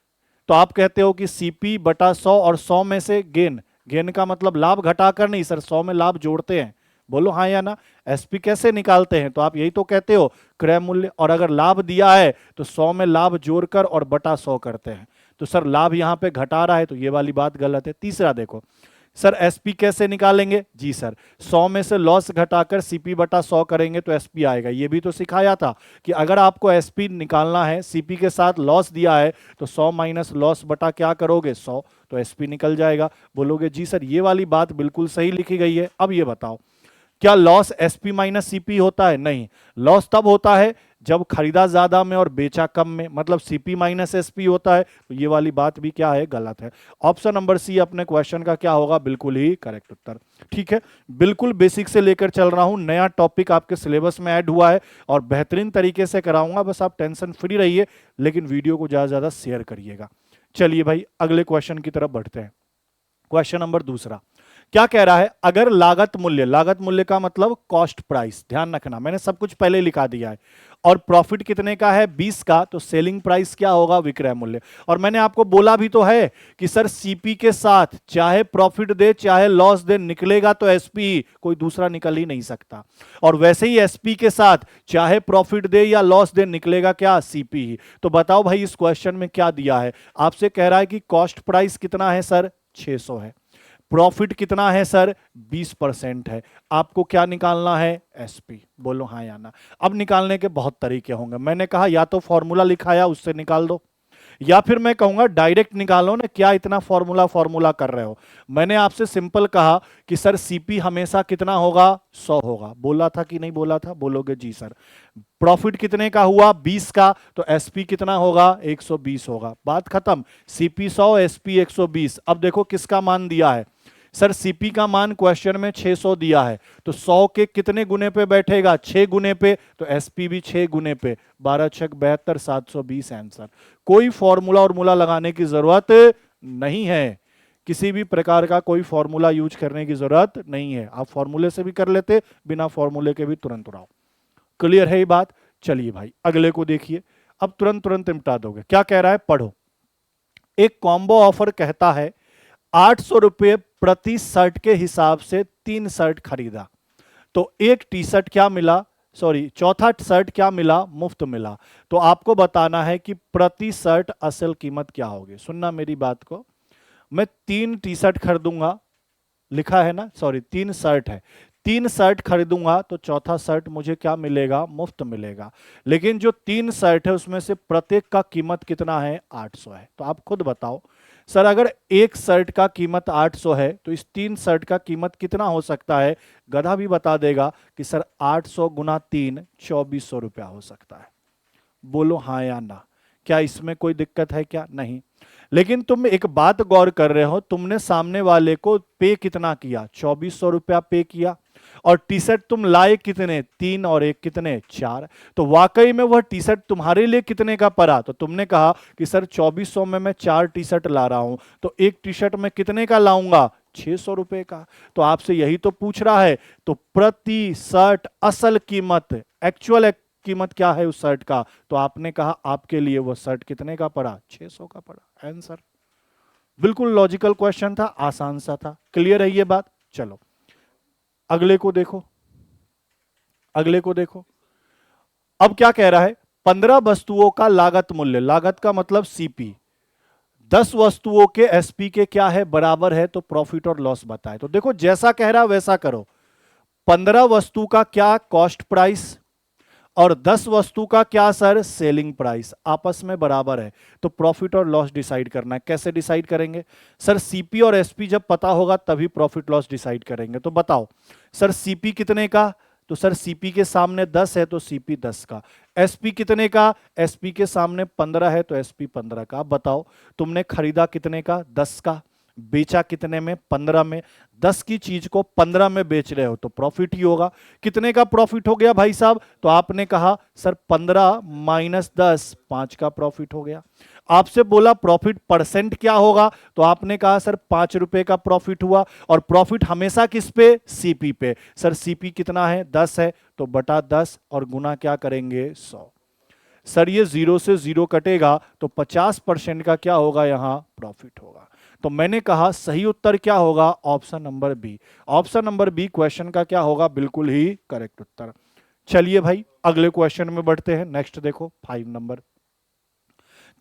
तो आप कहते हो कि सीपी बटा 100 और 100 में से गेन, गेन का मतलब लाभ घटाकर नहीं सर, 100 में लाभ जोड़ते हैं। बोलो हाँ या ना। एसपी कैसे निकालते हैं, तो आप यही तो कहते हो क्रय मूल्य, और अगर लाभ दिया है तो 100 में लाभ जोड़कर और बटा 100 करते हैं। तो सर लाभ यहां पे घटा रहा है, तो ये वाली बात गलत है। तीसरा देखो सर, एसपी कैसे निकालेंगे, जी सर 100 में से लॉस घटाकर सीपी बटा 100 करेंगे तो एसपी आएगा। ये भी तो सिखाया था कि अगर आपको एसपी निकालना है, सीपी के साथ लॉस दिया है, तो 100 माइनस लॉस बटा क्या करोगे 100, तो एसपी निकल जाएगा। बोलोगे जी सर ये वाली बात बिल्कुल सही लिखी गई है। अब ये बताओ, क्या लॉस एसपी माइनस सीपी होता है, नहीं। लॉस तब होता है जब खरीदा ज्यादा में और बेचा कम में, मतलब सीपी माइनस एसपी होता है। तो ये वाली बात भी क्या है, गलत है। ऑप्शन नंबर सी अपने क्वेश्चन का क्या होगा, बिल्कुल ही करेक्ट उत्तर। ठीक है, बिल्कुल बेसिक से लेकर चल रहा हूं, नया टॉपिक आपके सिलेबस में ऐड हुआ है और बेहतरीन तरीके से कराऊंगा, बस आप टेंशन फ्री रहिए, लेकिन वीडियो को ज्यादा ज्यादा शेयर करिएगा। चलिए भाई अगले क्वेश्चन की तरफ बढ़ते हैं। क्वेश्चन नंबर दूसरा क्या कह रहा है, अगर लागत मूल्य, लागत मूल्य का मतलब कॉस्ट प्राइस, ध्यान रखना मैंने सब कुछ पहले लिखा दिया है, और प्रॉफिट कितने का है 20 का, तो सेलिंग प्राइस क्या होगा, विक्रय मूल्य। और मैंने आपको बोला भी तो है कि सर सीपी के साथ चाहे प्रॉफिट दे चाहे लॉस दे, निकलेगा तो एसपी, कोई दूसरा निकल ही नहीं सकता। और वैसे ही एसपी के साथ चाहे प्रॉफिट दे या लॉस दे, निकलेगा क्या, सीपी ही। तो बताओ भाई इस क्वेश्चन में क्या दिया है, आपसे कह रहा है कि कॉस्ट प्राइस कितना है सर 600 है, प्रॉफिट कितना है सर 20% है, आपको क्या निकालना है एसपी। बोलो हाँ या ना। अब निकालने के बहुत तरीके होंगे, मैंने कहा या तो फॉर्मूला लिखाया उससे निकाल दो, या फिर मैं कहूंगा डायरेक्ट निकालो ना, क्या इतना फॉर्मूला फॉर्मूला कर रहे हो। मैंने आपसे सिंपल कहा कि सर सीपी हमेशा कितना होगा 100 होगा, बोला था कि नहीं बोला था, बोलोगे जी सर। प्रॉफिट कितने का हुआ 20 का, तो एसपी कितना होगा 120 होगा, बात खत्म। CP 100 SP 120। अब देखो किसका मान दिया है, सर सीपी का मान क्वेश्चन में 600 दिया है, तो 100 के कितने गुने पे बैठेगा 6 गुने पे, तो एसपी भी 6 गुने पे, 12 छक 72 720 आंसर। कोई फॉर्मूला और मूला लगाने की जरूरत नहीं है, किसी भी प्रकार का कोई फॉर्मूला यूज करने की जरूरत नहीं है, आप फॉर्मूले से भी कर लेते, बिना फॉर्मूले के भी तुरंत उड़ाओ। क्लियर है ये बात। चलिए भाई अगले को देखिए, अब तुरंत तुरंत निपटा दोगे। क्या कह रहा है पढ़ो, एक कॉम्बो ऑफर कहता है 800 रुपये प्रति शर्ट के हिसाब से 3 शर्ट खरीदा, तो एक टी शर्ट क्या मिला, सॉरी चौथा शर्ट क्या मिला, मुफ्त मिला। तो आपको बताना है कि प्रति शर्ट असल कीमत क्या होगी। सुनना मेरी बात को, मैं 3 टी शर्ट खरीदूंगा, लिखा है ना, सॉरी 3 शर्ट है, 3 शर्ट खरीदूंगा तो चौथा शर्ट मुझे क्या मिलेगा, मुफ्त मिलेगा। लेकिन जो 3 शर्ट है उसमें से प्रत्येक का कीमत कितना है 800 है। तो आप खुद बताओ सर, अगर एक शर्ट का कीमत 800 है तो इस 3 शर्ट का कीमत कितना हो सकता है। गधा भी बता देगा कि सर 800 गुना 3 2400 रुपया हो सकता है। बोलो हाँ या ना, क्या इसमें कोई दिक्कत है क्या, नहीं। लेकिन तुम एक बात गौर कर रहे हो, तुमने सामने वाले को पे कितना किया, 2400 रुपया पे किया, और टी शर्ट तुम लाए कितने 3 और एक कितने 4, तो वाकई में वह टी शर्ट तुम्हारे लिए कितने का पड़ा। तो तुमने कहा कि सर 2400 में मैं 4 टी शर्ट ला रहा हूं, तो एक टी शर्ट में कितने का लाऊंगा 600 रुपए का। तो आपसे यही तो पूछ रहा है, तो प्रति शर्ट असल कीमत, एक्चुअल कीमत क्या है उस शर्ट का, तो आपने कहा आपके लिए वो शर्ट कितने का पड़ा 600 का पड़ा। आंसर बिल्कुल लॉजिकल क्वेश्चन था, आसान सा था। क्लियर है ये बात। चलो अगले को देखो, अगले को देखो। अब क्या कह रहा है, 15 वस्तुओं का लागत मूल्य, लागत का मतलब सीपी, 10 वस्तुओं के एसपी के क्या है बराबर है, तो प्रॉफिट और लॉस बताए। तो देखो जैसा कह रहा वैसा करो, 15 वस्तु का क्या कॉस्ट प्राइस और 10 वस्तु का क्या सर सेलिंग प्राइस, आपस में बराबर है, तो प्रॉफिट और लॉस डिसाइड करना है। कैसे डिसाइड करेंगे सर, सीपी और एसपी जब पता होगा तभी प्रॉफिट लॉस डिसाइड करेंगे। तो बताओ सर सीपी कितने का, तो सर सीपी के सामने 10 है तो सीपी 10 का, एसपी कितने का, एसपी के सामने 15 है तो एसपी 15 का। अब बताओ तुमने खरीदा कितने का 10 का, बेचा कितने में? 15 में। 10 की चीज को 15 में बेच रहे हो तो प्रॉफिट ही होगा। कितने का प्रॉफिट हो गया भाई साहब? तो आपने कहा सर 15 माइनस 10, 5 का प्रॉफिट हो गया। आपसे बोला प्रॉफिट परसेंट क्या होगा, तो आपने कहा सर 5 रुपए का प्रॉफिट हुआ। और प्रॉफिट हमेशा किस पे? सीपी पे। सर सीपी कितना है? 10 है, तो बटा 10 और गुना क्या करेंगे? 100। सर ये 0 से 0 कटेगा तो 50% का क्या होगा? यहां प्रॉफिट होगा। तो मैंने कहा सही उत्तर क्या होगा? Option number B. Option number B question का क्या होगा? बिल्कुल ही करेक्ट उत्तर। चलिए भाई अगले क्वेश्चन में बढ़ते हैं। नेक्स्ट देखो 5 नंबर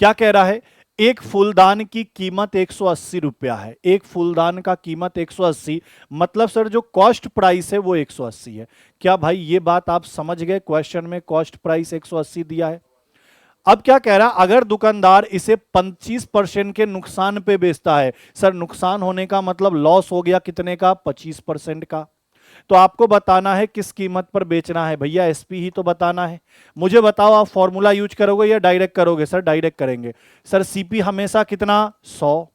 क्या कह रहा है। एक फूलदान की कीमत 180 रुपया है। एक फूलदान का कीमत 180, मतलब सर जो कॉस्ट प्राइस है वो 180 है। क्या भाई ये बात आप समझ गए? क्वेश्चन में कॉस्ट प्राइस 180 दिया है। अब क्या कह रहा, अगर दुकानदार इसे 25% के नुकसान पे बेचता है। सर नुकसान होने का मतलब लॉस हो गया कितने का? 25% का। तो आपको बताना है किस कीमत पर बेचना है भैया, एसपी ही तो बताना है। मुझे बताओ आप फॉर्मूला यूज करोगे या डायरेक्ट करोगे? सर डायरेक्ट करेंगे। सर सीपी हमेशा कितना? 100।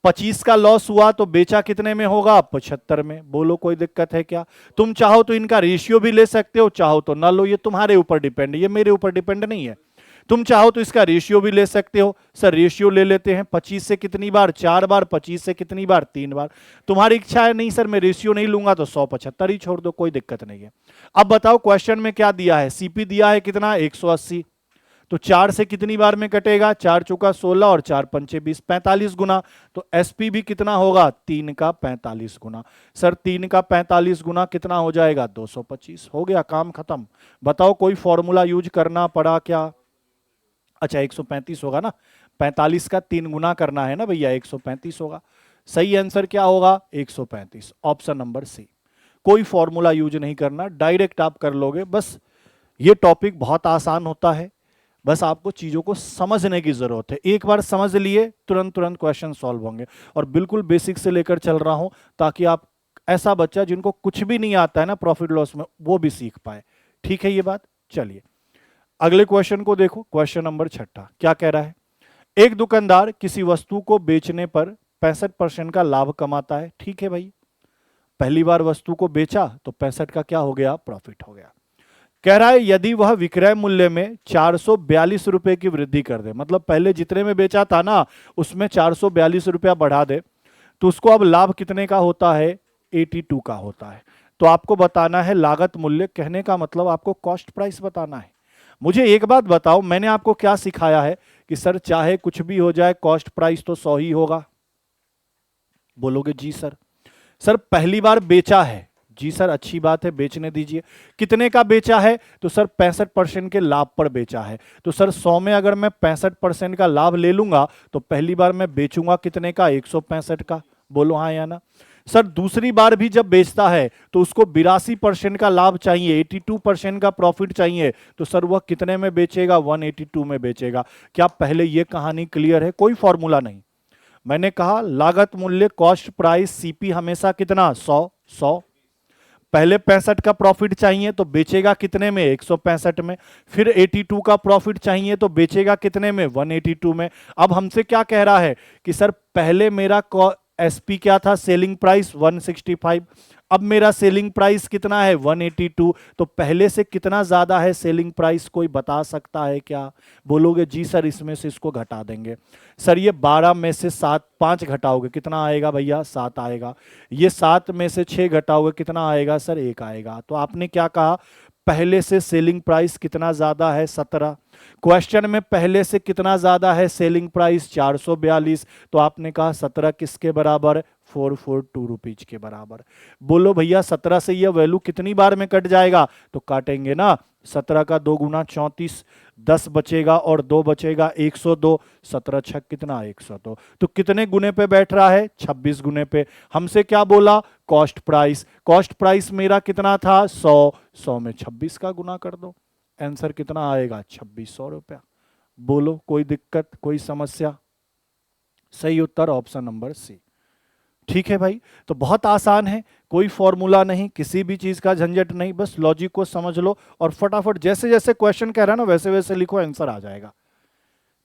25 का लॉस हुआ तो बेचा कितने में होगा? 75 में। बोलो कोई दिक्कत है क्या? तुम चाहो तो इनका रेशियो भी ले सकते हो, चाहो तो ना लो, ये तुम्हारे ऊपर डिपेंड है, ये मेरे ऊपर डिपेंड नहीं है। तुम चाहो तो इसका रेशियो भी ले सकते हो। सर रेशियो ले लेते हैं। 25 से कितनी बार? 4 बार। 25 से कितनी बार? 3 बार। तुम्हारी इच्छा है नहीं सर मैं रेशियो नहीं लूंगा तो 175 ही छोड़ दो, कोई दिक्कत नहीं है। अब बताओ क्वेश्चन में क्या दिया है? सीपी दिया है कितना? 180। तो 4 से कितनी बार में कटेगा? 4 चौका 16 और 4 पंचे 20, 45 गुना। तो एसपी भी कितना होगा? 3 का 45 गुना। सर 3 का 45 गुना कितना हो जाएगा? 225। हो गया काम खत्म। बताओ कोई फॉर्मूला यूज करना पड़ा क्या? अच्छा 135 होगा ना, 45 का 3 गुना करना है ना भैया, 135 होगा। सही आंसर क्या होगा? 135। Option number C. कोई फॉर्मूला यूज नहीं करना, डायरेक्ट आप कर लोगे। बस ये टॉपिक बहुत आसान होता है, बस आपको चीजों को समझने की जरूरत है। एक बार समझ लिए तुरंत तुरंत क्वेश्चन सॉल्व होंगे। और बिल्कुल बेसिक से लेकर चल रहा हूं ताकि आप ऐसा बच्चा जिनको कुछ भी नहीं आता है ना प्रॉफिट लॉस में, वो भी सीख पाए। ठीक है ये बात। चलिए अगले क्वेश्चन को देखो। क्वेश्चन नंबर 6 क्या कह रहा है। एक दुकानदार किसी वस्तु को बेचने पर 65% का लाभ कमाता है। ठीक है भाई, पहली बार वस्तु को बेचा तो 65 का क्या हो गया? प्रॉफिट हो गया। कह रहा है यदि वह विक्रय मूल्य में 442 रुपए की वृद्धि कर दे, मतलब पहले जितने में बेचा था ना उसमें 442 रुपया बढ़ा दे, तो उसको अब लाभ कितने का होता है? 82 का होता है। तो आपको बताना है लागत मूल्य, कहने का मतलब आपको कॉस्ट प्राइस बताना है। मुझे एक बात बताओ, मैंने आपको क्या सिखाया है कि सर चाहे कुछ भी हो जाए कॉस्ट प्राइस तो 100 ही होगा। बोलोगे जी सर। सर पहली बार बेचा है, जी सर अच्छी बात है बेचने दीजिए। कितने का बेचा है? तो सर 65% के लाभ पर बेचा है। तो सर 100 में अगर मैं 65% का लाभ ले लूंगा तो पहली बार मैं बेचूंगा कितने का? 165 का। बोलो हाँ या ना। सर दूसरी बार भी जब बेचता है तो उसको 82% का लाभ चाहिए, 82% का प्रॉफिट चाहिए। तो सर वह कितने में बेचेगा? 182 में बेचेगा। क्या पहले यह कहानी क्लियर है? कोई फॉर्मूला नहीं। मैंने कहा लागत मूल्य कॉस्ट प्राइस सीपी हमेशा कितना? 100। 100 पहले 65 का प्रॉफिट चाहिए तो बेचेगा कितने में? 165 में। फिर 82 का प्रॉफिट चाहिए तो बेचेगा कितने में? 182 में। अब हमसे क्या कह रहा है कि सर पहले मेरा एसपी क्या था? Selling price 165। अब मेरा सेलिंग प्राइस कितना है? 182। तो पहले से कितना ज्यादा है सेलिंग प्राइस? कोई बता सकता है क्या? बोलोगे जी सर इसमें से इसको घटा देंगे। सर ये 12 में से 7 5 घटाओगे कितना आएगा भैया? 7 आएगा। ये 7 में से 6 घटाओगे कितना आएगा? सर 1 आएगा। तो आपने क्या कहा? पहले से सेलिंग प्राइस कितना ज्यादा है? 17। क्वेश्चन में पहले से कितना ज्यादा है सेलिंग प्राइस? 442। तो आपने कहा 17 किसके बराबर? 442 रुपीज के बराबर। बोलो भैया 17 से यह वैल्यू कितनी बार में कट जाएगा? तो काटेंगे ना, 17 का 2 गुना 34, 10 बचेगा और 2 बचेगा 102। 17 छक कितना? 102। तो कितने गुने पे बैठ रहा है? 26 गुने पे। हमसे क्या बोला? Cost price. कॉस्ट प्राइस मेरा कितना था? 100। 100 में 26 का गुना कर दो, आंसर कितना आएगा? 2600 रुपया। बोलो कोई दिक्कत, कोई समस्या? सही उत्तर ऑप्शन नंबर सी। ठीक है भाई, तो बहुत आसान है, कोई फॉर्मूला नहीं, किसी भी चीज का झंझट नहीं, बस लॉजिक को समझ लो और फटाफट जैसे जैसे क्वेश्चन कह रहा है ना वैसे वैसे लिखो, आंसर आ जाएगा।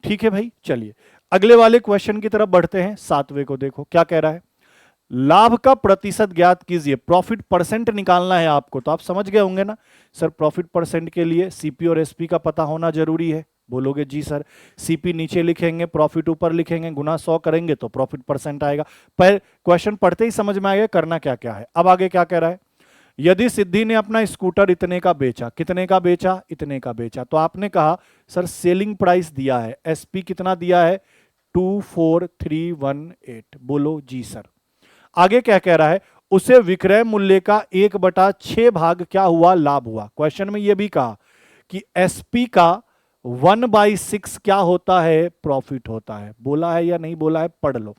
ठीक है भाई, चलिए अगले वाले क्वेश्चन की तरफ बढ़ते हैं। 7वें को देखो क्या कह रहा है। लाभ का प्रतिशत ज्ञात कीजिए। प्रॉफिट परसेंट निकालना है आपको, तो आप समझ गए होंगे ना सर, प्रॉफिट परसेंट के लिए सीपी और एसपी का पता होना जरूरी है। बोलोगे जी सर, सीपी नीचे लिखेंगे, प्रॉफिट ऊपर लिखेंगे, गुना 100 करेंगे तो प्रॉफिट परसेंट आएगा। पर क्वेश्चन पढ़ते ही समझ में आएगा करना क्या क्या है। अब आगे क्या कह रहा है। यदि सिद्धि ने अपना स्कूटर इतने का बेचा, कितने का बेचा, इतने का बेचा, तो आपने कहा सर सेलिंग प्राइस दिया है, एसपी कितना दिया है, 24318। बोलो जी सर। आगे क्या कह रहा है, उसे विक्रय मूल्य का 1/6 भाग क्या हुआ, लाभ हुआ। क्वेश्चन में यह भी कहा कि एसपी का 1/6 क्या होता है, प्रॉफिट होता है। बोला है या नहीं बोला है, पढ़ लो,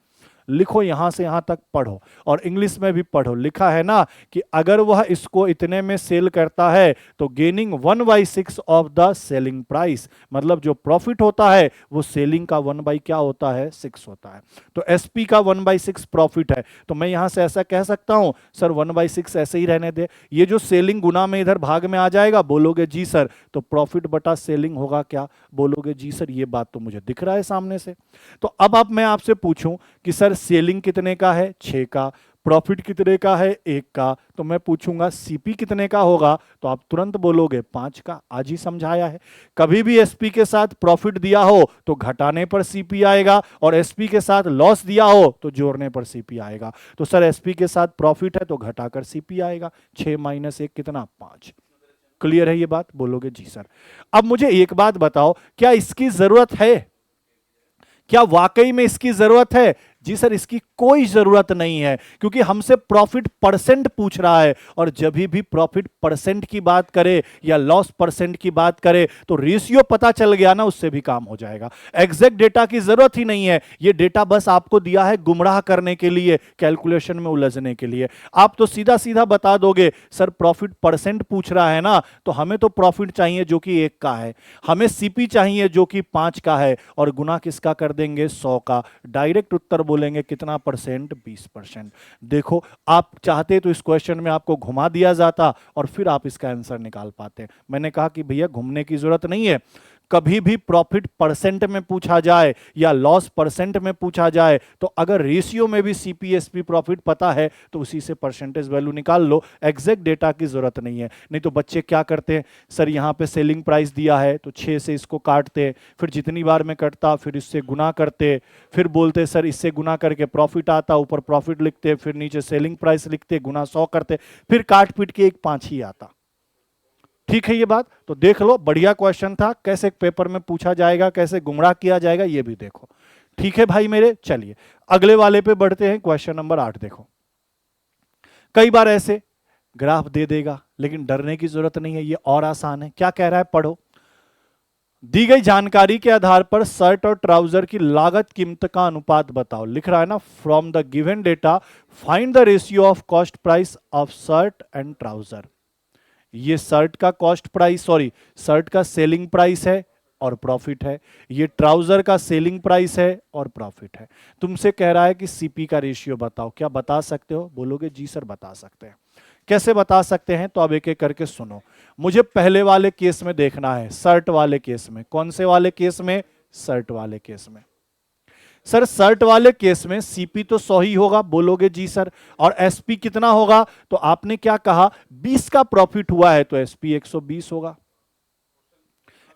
लिखो, यहां से यहां तक पढ़ो और इंग्लिश में भी पढ़ो। लिखा है ना कि अगर वह इसको इतने में सेल करता है तो gaining 1/6 of the selling price, मतलब जो प्रॉफिट होता है वो सेलिंग का 1 क्या होता है, 6 होता है। तो एसपी का 1/6 प्रॉफिट है, तो मैं यहां से ऐसा कह सकता हूं सर 1/6 ऐसे ही रहने दे, ये जो सेलिंग गुना में इधर भाग में आ जाएगा। बोलोगे जी सर, तो प्रॉफिट बटा सेलिंग होगा क्या। बोलोगे जी सर, ये बात तो मुझे दिख रहा है सामने से। तो अब मैं आपसे पूछूं कि सर सेलिंग कितने का है, 6 का, प्रॉफिट कितने का है, 1 का, तो मैं पूछूंगा सीपी कितने का होगा, तो आप तुरंत बोलोगे 5 का। आज ही समझाया है। कभी भी एसपी के साथ प्रॉफिट दिया हो तो घटाने पर सीपी आएगा, और एसपी के साथ लॉस दिया हो तो जोड़ने पर सीपी आएगा। तो सर एसपी के साथ प्रॉफिट है तो घटाकर सीपी आएगा, 6 - 1 कितना, 5। क्लियर है ये बात, बोलोगे जी सर। अब मुझे एक बात बताओ, क्या इसकी जरूरत है, क्या वाकई में इसकी जरूरत है। जी सर, इसकी कोई जरूरत नहीं है, क्योंकि हमसे प्रॉफिट परसेंट पूछ रहा है, और जब भी प्रॉफिट परसेंट की बात करे या लॉस परसेंट की बात करे तो रेशियो पता चल गया ना, उससे भी काम हो जाएगा। एग्जैक्ट डेटा की जरूरत ही नहीं है, ये डेटा बस आपको दिया है गुमराह करने के लिए, कैलकुलेशन में उलझने के लिए। आप तो सीधा सीधा बता दोगे सर प्रॉफिट परसेंट पूछ रहा है ना, तो हमें तो प्रॉफिट चाहिए जो कि 1 का है, हमें सीपी चाहिए जो कि 5 का है, और गुना किसका कर देंगे, 100 का। डायरेक्ट उत्तर बोलेंगे कितना परसेंट, 20%। देखो, आप चाहते तो इस क्वेश्चन में आपको घुमा दिया जाता और फिर आप इसका आंसर निकाल पाते। मैंने कहा कि भैया घूमने की जरूरत नहीं है, कभी भी प्रॉफिट परसेंट में पूछा जाए या लॉस परसेंट में पूछा जाए, तो अगर रेशियो में भी सीपीएसपी प्रॉफिट पता है तो उसी से परसेंटेज वैल्यू निकाल लो, एग्जैक्ट डेटा की जरूरत नहीं है। नहीं तो बच्चे क्या करते हैं, सर यहां पे सेलिंग प्राइस दिया है तो 6 से इसको काटते, फिर जितनी बार में कटता फिर इससे गुना करते, फिर बोलते सर इससे गुना करके प्रॉफिट आता, ऊपर प्रॉफिट लिखते, फिर नीचे सेलिंग प्राइस लिखते, गुना 100 करते, फिर काट पीट के एक 5 ही आता। ठीक है ये बात, तो देख लो, बढ़िया क्वेश्चन था, कैसे पेपर में पूछा जाएगा, कैसे गुमराह किया जाएगा, ये भी देखो। ठीक है भाई मेरे, चलिए अगले वाले पे बढ़ते हैं। क्वेश्चन नंबर 8 देखो। कई बार ऐसे ग्राफ दे देगा, लेकिन डरने की जरूरत नहीं है, ये और आसान है। क्या कह रहा है, पढ़ो। दी गई जानकारी के आधार पर शर्ट और ट्राउजर की लागत कीमत का अनुपात बताओ। लिख रहा है ना, from the given data find the ratio of cost price of shirt and trouser. ये शर्ट का कॉस्ट प्राइस, सॉरी शर्ट का सेलिंग प्राइस है और प्रॉफिट है, ये ट्राउजर का सेलिंग प्राइस है और प्रॉफिट है। तुमसे कह रहा है कि सीपी का रेशियो बताओ, क्या बता सकते हो। बोलोगे जी सर बता सकते हैं। कैसे बता सकते हैं, तो अब एक एक करके सुनो। मुझे पहले वाले केस में देखना है, शर्ट वाले केस में। कौन से वाले केस में, शर्ट वाले केस में। सर शर्ट वाले केस में सीपी तो 100 ही होगा। बोलोगे जी सर। और एसपी कितना होगा, तो आपने क्या कहा, 20 का प्रॉफिट हुआ है तो एसपी 120 होगा।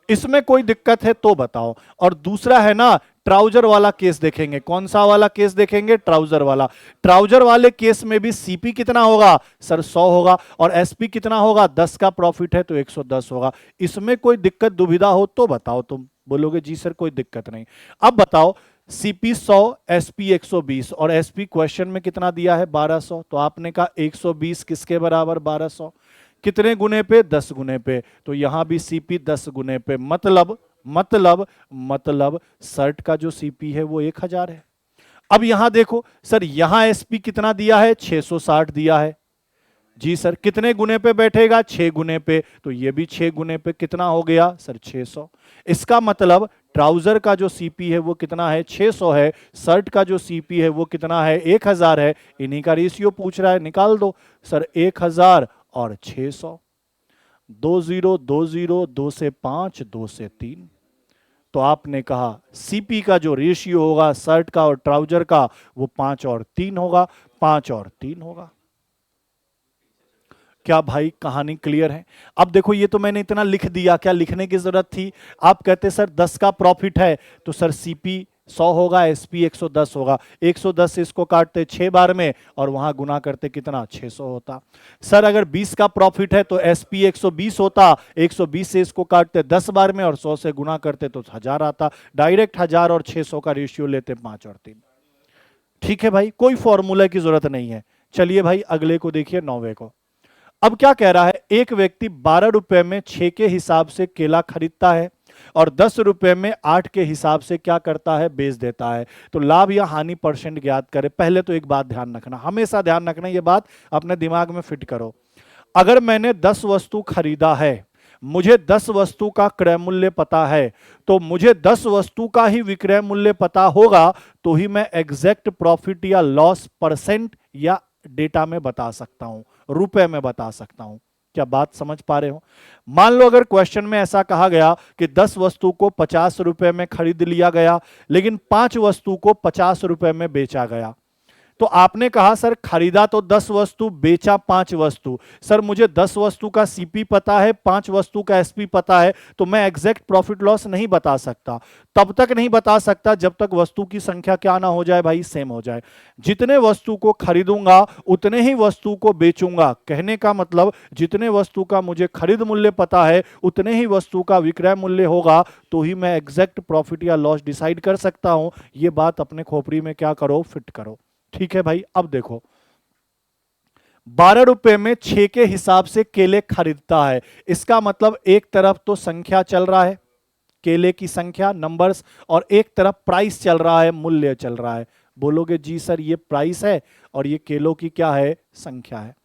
इसमें कोई दिक्कत है तो बताओ। और दूसरा है ना, ट्राउजर वाला केस देखेंगे। कौन सा वाला केस देखेंगे, ट्राउजर वाला। ट्राउजर वाले केस में भी सीपी कितना होगा, सर 100 होगा, और एसपी कितना होगा, 10 का प्रॉफिट है तो 110 होगा। इसमें कोई दिक्कत दुविधा हो तो बताओ तुम। बोलोगे जी सर कोई दिक्कत नहीं। अब बताओ, सीपी 100, एसपी 120, और एसपी क्वेश्चन में कितना दिया है, 1200, तो आपने कहा 120 किसके बराबर, 1200। कितने गुने पे, 10 गुने पे, तो यहां भी सीपी 10 गुने पे, मतलब शर्ट का जो सीपी है वो 1000 है। अब यहां देखो सर, यहां एसपी कितना दिया है, 660 दिया है। जी सर, कितने गुने पे बैठेगा, 6 गुने पे, तो ये भी 6 गुने पे कितना हो गया सर, 600। इसका मतलब ट्राउजर का जो सीपी है वो कितना है, 600 है, शर्ट का जो सीपी है वो कितना है, 1000 है। इन्हीं का रेशियो पूछ रहा है, निकाल दो सर, 1000 और 600, 2 0 2 0, 2 से 5, 2 से 3, तो आपने कहा सीपी का जो रेशियो होगा शर्ट का और ट्राउजर का वो 5 और 3 होगा, 5 और 3 होगा। क्या भाई कहानी क्लियर है? अब देखो ये तो मैंने इतना लिख दिया, क्या लिखने की जरूरत थी? आप कहते सर 10 का प्रॉफिट है तो सर सीपी 100 होगा, एसपी 110 होगा। 110 से इसको काटते 6 बार में और वहां गुना करते कितना, 600 होता। सर अगर 20 का प्रॉफिट है तो एसपी 120 होता, 120 से इसको काटते 10 बार में और 100 से गुना करते तो 1000 आता। डायरेक्ट 1000 और 600 का रेशियो लेते 5 और 3। ठीक है भाई, कोई फॉर्मूला की जरूरत नहीं है। चलिए भाई अगले को देखिए, 9वें को। अब क्या कह रहा है, एक व्यक्ति 12 रुपए में 6 के हिसाब से केला खरीदता है और 10 रुपए में 8 के हिसाब से क्या करता है, बेच देता है। तो लाभ या हानि परसेंट ज्ञात करें। पहले तो एक बात ध्यान रखना, हमेशा ध्यान रखना, ये बात अपने दिमाग में फिट करो। अगर मैंने 10 वस्तु खरीदा है, मुझे 10 वस्तु का क्रय मूल्य पता है, तो मुझे 10 वस्तु का ही विक्रय मूल्य पता होगा, तो ही मैं एग्जैक्ट प्रॉफिट या लॉस परसेंट या डेटा में बता सकता हूं, रुपए में बता सकता हूं। क्या बात समझ पा रहे हो? मान लो अगर क्वेश्चन में ऐसा कहा गया कि 10 वस्तु को 50 रुपए में खरीद लिया गया, लेकिन 5 वस्तु को 50 रुपए में बेचा गया, तो आपने कहा सर खरीदा तो 10 वस्तु, बेचा 5 वस्तु। सर मुझे 10 वस्तु का सीपी पता है, 5 वस्तु का एसपी पता है, तो मैं एग्जैक्ट प्रॉफिट लॉस नहीं बता सकता। तब तक नहीं बता सकता जब तक वस्तु की संख्या क्या ना हो जाए भाई, सेम हो जाए। जितने वस्तु को खरीदूंगा उतने ही वस्तु को बेचूंगा। कहने का मतलब जितने वस्तु का मुझे खरीद मूल्य पता है उतने ही वस्तु का विक्रय मूल्य होगा, तो ही मैं एग्जैक्ट प्रॉफिट या लॉस डिसाइड कर सकता हूं। यह बात अपने खोपड़ी में क्या करो, फिट करो। ठीक है भाई, अब देखो 12 रुपए में 6 के हिसाब से केले खरीदता है। इसका मतलब एक तरफ तो संख्या चल रहा है, केले की संख्या, नंबर्स, और एक तरफ प्राइस चल रहा है, मूल्य चल रहा है। बोलोगे जी सर ये प्राइस है और ये केलों की क्या है, संख्या है।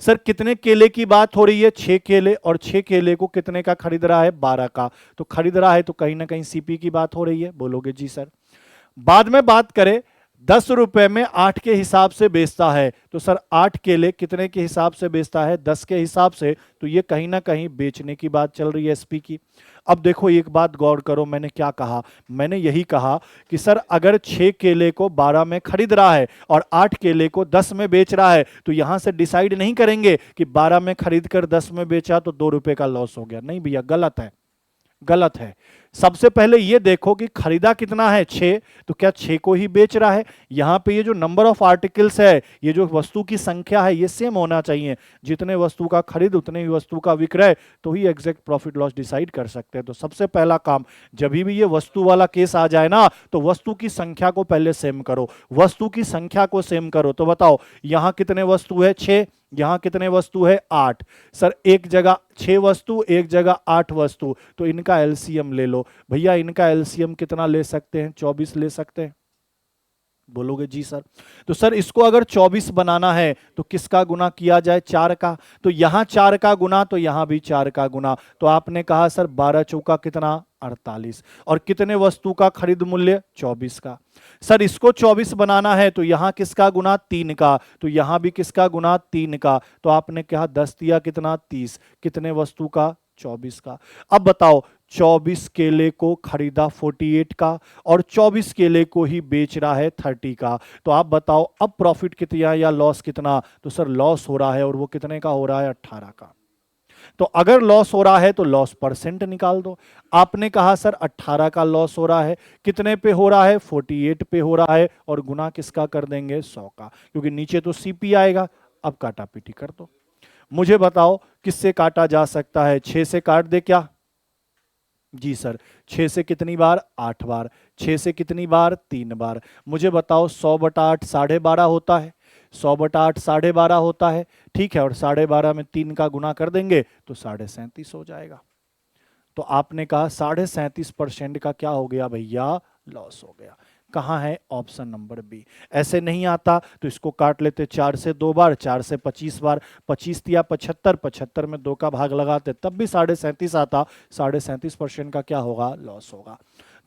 सर कितने केले की बात हो रही है, 6 केले, और 6 केले को कितने का खरीद रहा है, 12 का। तो खरीद रहा है तो कहीं ना कहीं सीपी की बात हो रही है। बोलोगे जी सर। बाद में बात करें, 10 रुपए में 8 के हिसाब से बेचता है, तो सर 8 केले कितने के हिसाब से बेचता है, 10 के हिसाब से। तो ये कहीं ना कहीं बेचने की बात चल रही है, एसपी की। अब देखो एक बात गौर करो, मैंने क्या कहा, मैंने यही कहा कि सर अगर 6 केले को 12 में खरीद रहा है और 8 केले को 10 में बेच रहा है, तो यहां से डिसाइड नहीं करेंगे कि 12 में खरीद कर 10 में बेचा तो 2 रुपए का लॉस हो गया। नहीं भैया, गलत है, गलत है। सबसे पहले ये देखो कि खरीदा कितना है, 6, तो क्या 6 को ही बेच रहा है। यहां पे ये जो नंबर ऑफ आर्टिकल्स है, ये जो वस्तु की संख्या है, ये सेम होना चाहिए। जितने वस्तु का खरीद उतने ही वस्तु का विक्रय, तो ही एग्जैक्ट प्रॉफिट लॉस डिसाइड कर सकते हैं। तो सबसे पहला काम, जब भी ये वस्तु वाला केस आ जाए ना, तो वस्तु की संख्या को पहले सेम करो। वस्तु की संख्या को सेम करो तो बताओ यहां कितने वस्तु है, 6, यहां कितने वस्तु है, 8। सर एक जगह 6 वस्तु, एक जगह 8 वस्तु, तो इनका एलसीएम ले लो। भैया इनका एलसीएम कितना ले सकते हैं, 24 ले सकते हैं। बोलोगे जी सर। तो सर इसको अगर 24 बनाना है तो किसका गुना किया जाए, 4 का। तो यहां 4 का गुना, तो यहां भी 4 का गुना। तो आपने कहा सर 12 चौका कितना, 48। और कितने वस्तु का खरीद मूल्य, 24 का। सर इसको 24 बनाना है तो यहां किसका गुना, 3 का। तो यहां भी किसका गुना, 3 का। तो आपने कहा 10 दिया कितना, 30। कितने वस्तु का, 24 का। अब बताओ 24 केले को खरीदा 48 का और 24 केले को ही बेच रहा है 30 का। तो आप बताओ अब प्रॉफिट कितना या लॉस कितना। तो सर लॉस हो रहा है, और वो कितने का हो रहा है, 18 का। तो अगर लॉस हो रहा है तो लॉस परसेंट निकाल दो। आपने कहा सर 18 का लॉस हो रहा है, कितने पे हो रहा है, 48 पे हो रहा है, और गुना किसका कर देंगे, 100 का, क्योंकि नीचे तो सीपी आएगा। अब काटा पीटी कर दो। मुझे बताओ किससे काटा जा सकता है, 6 से काट दे क्या, जी सर। 6 से कितनी बार, 8 बार। 6 से कितनी बार, 3 बार। मुझे बताओ 100/8 12.5 होता है, 100/8 12.5 होता है। ठीक है, और 12.5 में 3 का गुना कर देंगे तो 37.5 हो जाएगा। तो आपने कहा 37.5% का क्या हो गया भैया, लॉस हो गया। कहां है, ऑप्शन नंबर बी। ऐसे नहीं आता तो इसको काट लेते 4 से 2 बार, 4 से 25 बार, 25 दिया 75, 75 में 2 का भाग लगाते तब भी 37.5 आता। 37.5% का क्या होगा, लॉस होगा।